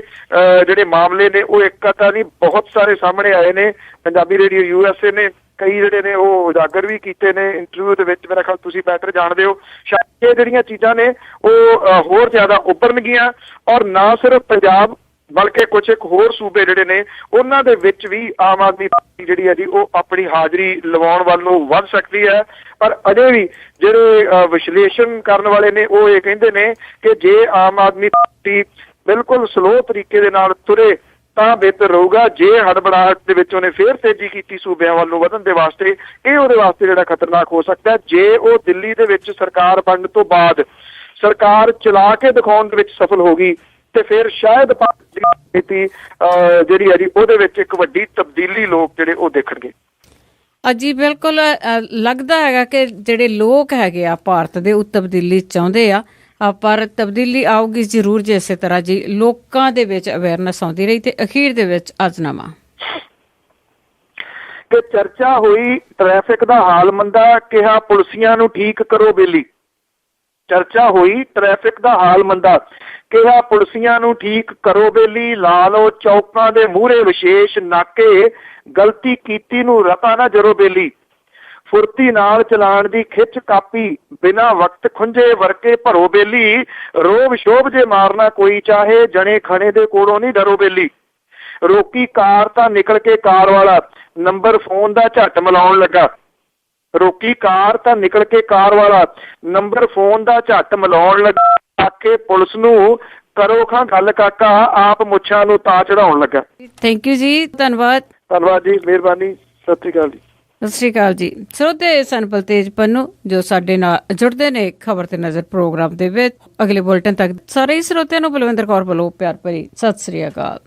ਜਿਹੜੇ ਮਾਮਲੇ ਨੇ ਉਹ ਇੱਕ ਤਾਂ ਨਹੀਂ ਬਹੁਤ ਸਾਰੇ ਸਾਹਮਣੇ ਆਏ ਨੇ। ਪੰਜਾਬੀ ਰੇਡੀਓ USA ਨੇ ਕਈ ਜਿਹੜੇ ਨੇ ਉਹ ਉਜਾਗਰ ਵੀ ਕੀਤੇ ਨੇ ਇੰਟਰਵਿਊ ਦੇ ਵਿੱਚ। ਮੇਰਾ ਖਿਆਲ ਤੁਸੀਂ ਬੈਟਰ ਜਾਣਦੇ ਹੋ। ਸ਼ਾਇਦ ਇਹ ਜਿਹੜੀਆਂ ਚੀਜ਼ਾਂ ਨੇ ਉਹ ਹੋਰ ਜ਼ਿਆਦਾ ਉੱਭਰਨਗੀਆਂ, ਔਰ ਨਾ ਸਿਰਫ ਪੰਜਾਬ ਬਲਕਿ ਕੁਝ ਇੱਕ ਹੋਰ ਸੂਬੇ ਜਿਹੜੇ ਨੇ ਉਹਨਾਂ ਦੇ ਵਿੱਚ ਵੀ ਆਮ ਆਦਮੀ ਪਾਰਟੀ ਜਿਹੜੀ ਹੈ ਜੀ ਉਹ ਆਪਣੀ ਹਾਜ਼ਰੀ ਲਵਾਉਣ ਵੱਲ ਨੂੰ ਵੱਧ ਸਕਦੀ ਹੈ। ਪਰ ਅਜੇ ਵੀ ਜਿਹੜੇ ਵਿਸ਼ਲੇਸ਼ਣ ਕਰਨ ਵਾਲੇ ਨੇ ਉਹ ਇਹ ਕਹਿੰਦੇ ਨੇ ਕਿ ਜੇ ਆਮ ਆਦਮੀ ਪਾਰਟੀ ਬਿਲਕੁਲ ਸਲੋ ਤਰੀਕੇ ਦੇ ਨਾਲ ਤੁਰੇ ਤਾਂ ਬਿਹਤਰ ਰਹੂਗਾ। ਜੇ ਹੜਬੜਾਹਟ ਦੇ ਵਿੱਚ ਉਹਨੇ ਫੇਰ ਤੇਜ਼ੀ ਕੀਤੀ ਸੂਬਿਆਂ ਵੱਲ ਨੂੰ ਵਧਣ ਦੇ ਵਾਸਤੇ, ਇਹ ਉਹਦੇ ਵਾਸਤੇ ਜਿਹੜਾ ਖਤਰਨਾਕ ਹੋ ਸਕਦਾ। ਜੇ ਉਹ ਦਿੱਲੀ ਦੇ ਵਿੱਚ ਸਰਕਾਰ ਬਣਨ ਤੋਂ ਬਾਅਦ ਸਰਕਾਰ ਚਲਾ ਕੇ ਦਿਖਾਉਣ ਦੇ ਵਿੱਚ ਸਫਲ ਹੋ ਗਈ ਤੇ ਫਿਰ ਸ਼ਾਇਦ ਭਾਰਤੀ ਰਾਜਨੀਤੀ ਜਿਹੜੀ ਹੈ ਜੀ ਉਹਦੇ ਵਿੱਚ ਇੱਕ ਵੱਡੀ ਤਬਦੀਲੀ ਲੋਕ ਜਿਹੜੇ ਉਹ ਦੇਖਣਗੇ। ਜੀ ਬਿਲਕੁਲ ਲੱਗਦਾ ਹੈਗਾ ਕਿ ਜਿਹੜੇ ਲੋਕ ਹੈਗੇ ਆ ਭਾਰਤ ਦੇ ਉਹ ਤਬਦੀਲੀ ਚਾਹੁੰਦੇ ਆ, ਪਰ ਤਬਦੀਲੀ ਆਊਗੀ ਜ਼ਰੂਰ ਜੇ ਇਸੇ ਤਰ੍ਹਾਂ ਜੀ ਲੋਕਾਂ ਦੇ ਵਿੱਚ ਅਵੇਅਰਨੈਸ ਆਉਂਦੀ ਰਹੀ ਤੇ ਅਖੀਰ ਦੇ ਵਿੱਚ ਅਜ਼ਨਾਮਾ। ਕਿ ਚਰਚਾ ਹੋਈ ਟ੍ਰੈਫਿਕ ਦਾ ਹਾਲ ਮੰਦਾ, ਕਿਹਾ ਪੁਲਸੀਆਂ ਨੂੰ ਠੀਕ ਕਰੋ ਬੇਲੀ। ਚਰਚਾ ਹੋਈ ਟ੍ਰੈਫਿਕ ਦਾ ਹਾਲ ਮੰਦਾ, ਕਿਹਾ ਪੁਲਸੀਆਂ ਨੂੰ ਠੀਕ ਕਰੋ ਬੇਲੀ। ਲਾ ਲਓ ਚੌਕਾਂ ਦੇ ਮੂਹਰੇ ਵਿਸ਼ੇਸ਼ ਨਾਕੇ, ਗਲਤੀ ਕੀਤੀ ਨੂੰ ਰਤਾ ਨਾ ਜਰੋ ਬੇਲੀ। ਫੁਰਤੀ ਨਾਲ ਚਲਾਣ ਦੀ ਖਿੱਚ ਕਾਪੀ, ਬਿਨਾਂ ਵਕਤ ਖੁੰਝੇ ਵਰਕੇ ਭਰੋ ਬੇਲੀ। ਰੋਬ ਸ਼ੋਭ ਜੇ ਮਾਰਨਾ ਕੋਈ ਚਾਹੇ, ਜਣੇ ਖਣੇ ਦੇ ਕੋਲੋਂ ਨਹੀਂ ਡਰੋ ਬੇਲੀ। ਰੋਕੀ ਕਾਰ ਤਾਂ ਨਿਕਲ ਕੇ ਕਾਰ ਵਾਲਾ, ਨੰਬਰ ਫੋਨ ਦਾ ਝੱਟ ਮਿਲਾਉਣ ਲੱਗਾ। ਰੋਕੀ ਕਾਰ ਤਾਂ ਨਿਕਲ ਕੇ ਕਾਰ ਵਾਲਾ, ਨੰਬਰ ਫੋਨ ਦਾ ਝੱਟ ਮਿਲਾਉਣ ਲੱਗਾ। ਆਖੇ ਪੁਲਿਸ ਨੂੰ ਕਰੋ ਖਾਂ ਗੱਲ ਕਾਕਾ, ਆਪ ਮੁੱਛਾਂ ਨੂੰ ਤਾਂ ਚੜਾਉਣ ਲੱਗਾ। ਥੈਂਕ ਯੂ ਜੀ, ਧੰਨਵਾਦ। ਧੰਨਵਾਦ ਜੀ, ਮਿਹਰਬਾਨੀ, ਸਤਿ ਸ਼੍ਰੀ ਅਕਾਲ ਜੀ। ਸਤਿ ਸ਼੍ਰੀ ਅਕਾਲ ਜੀ। ਸਰੋਤੇ ਸਨ ਬਲਤੇਜ ਪੰਨੂ ਜੋ ਸਾਡੇ ਨਾਲ ਜੁੜਦੇ ਨੇ ਖਬਰ ਤੇ ਨਜ਼ਰ ਪ੍ਰੋਗਰਾਮ ਦੇ ਵਿੱਚ। ਅਗਲੇ ਬੁਲੇਟਿਨ ਤੱਕ ਸਾਰੇ ਸਰੋਤਿਆਂ ਨੂੰ ਬਲਵਿੰਦਰ ਕੌਰ ਵੱਲੋਂ ਪਿਆਰ ਭਰੀ ਸਤਿ ਸ਼੍ਰੀ ਅਕਾਲ।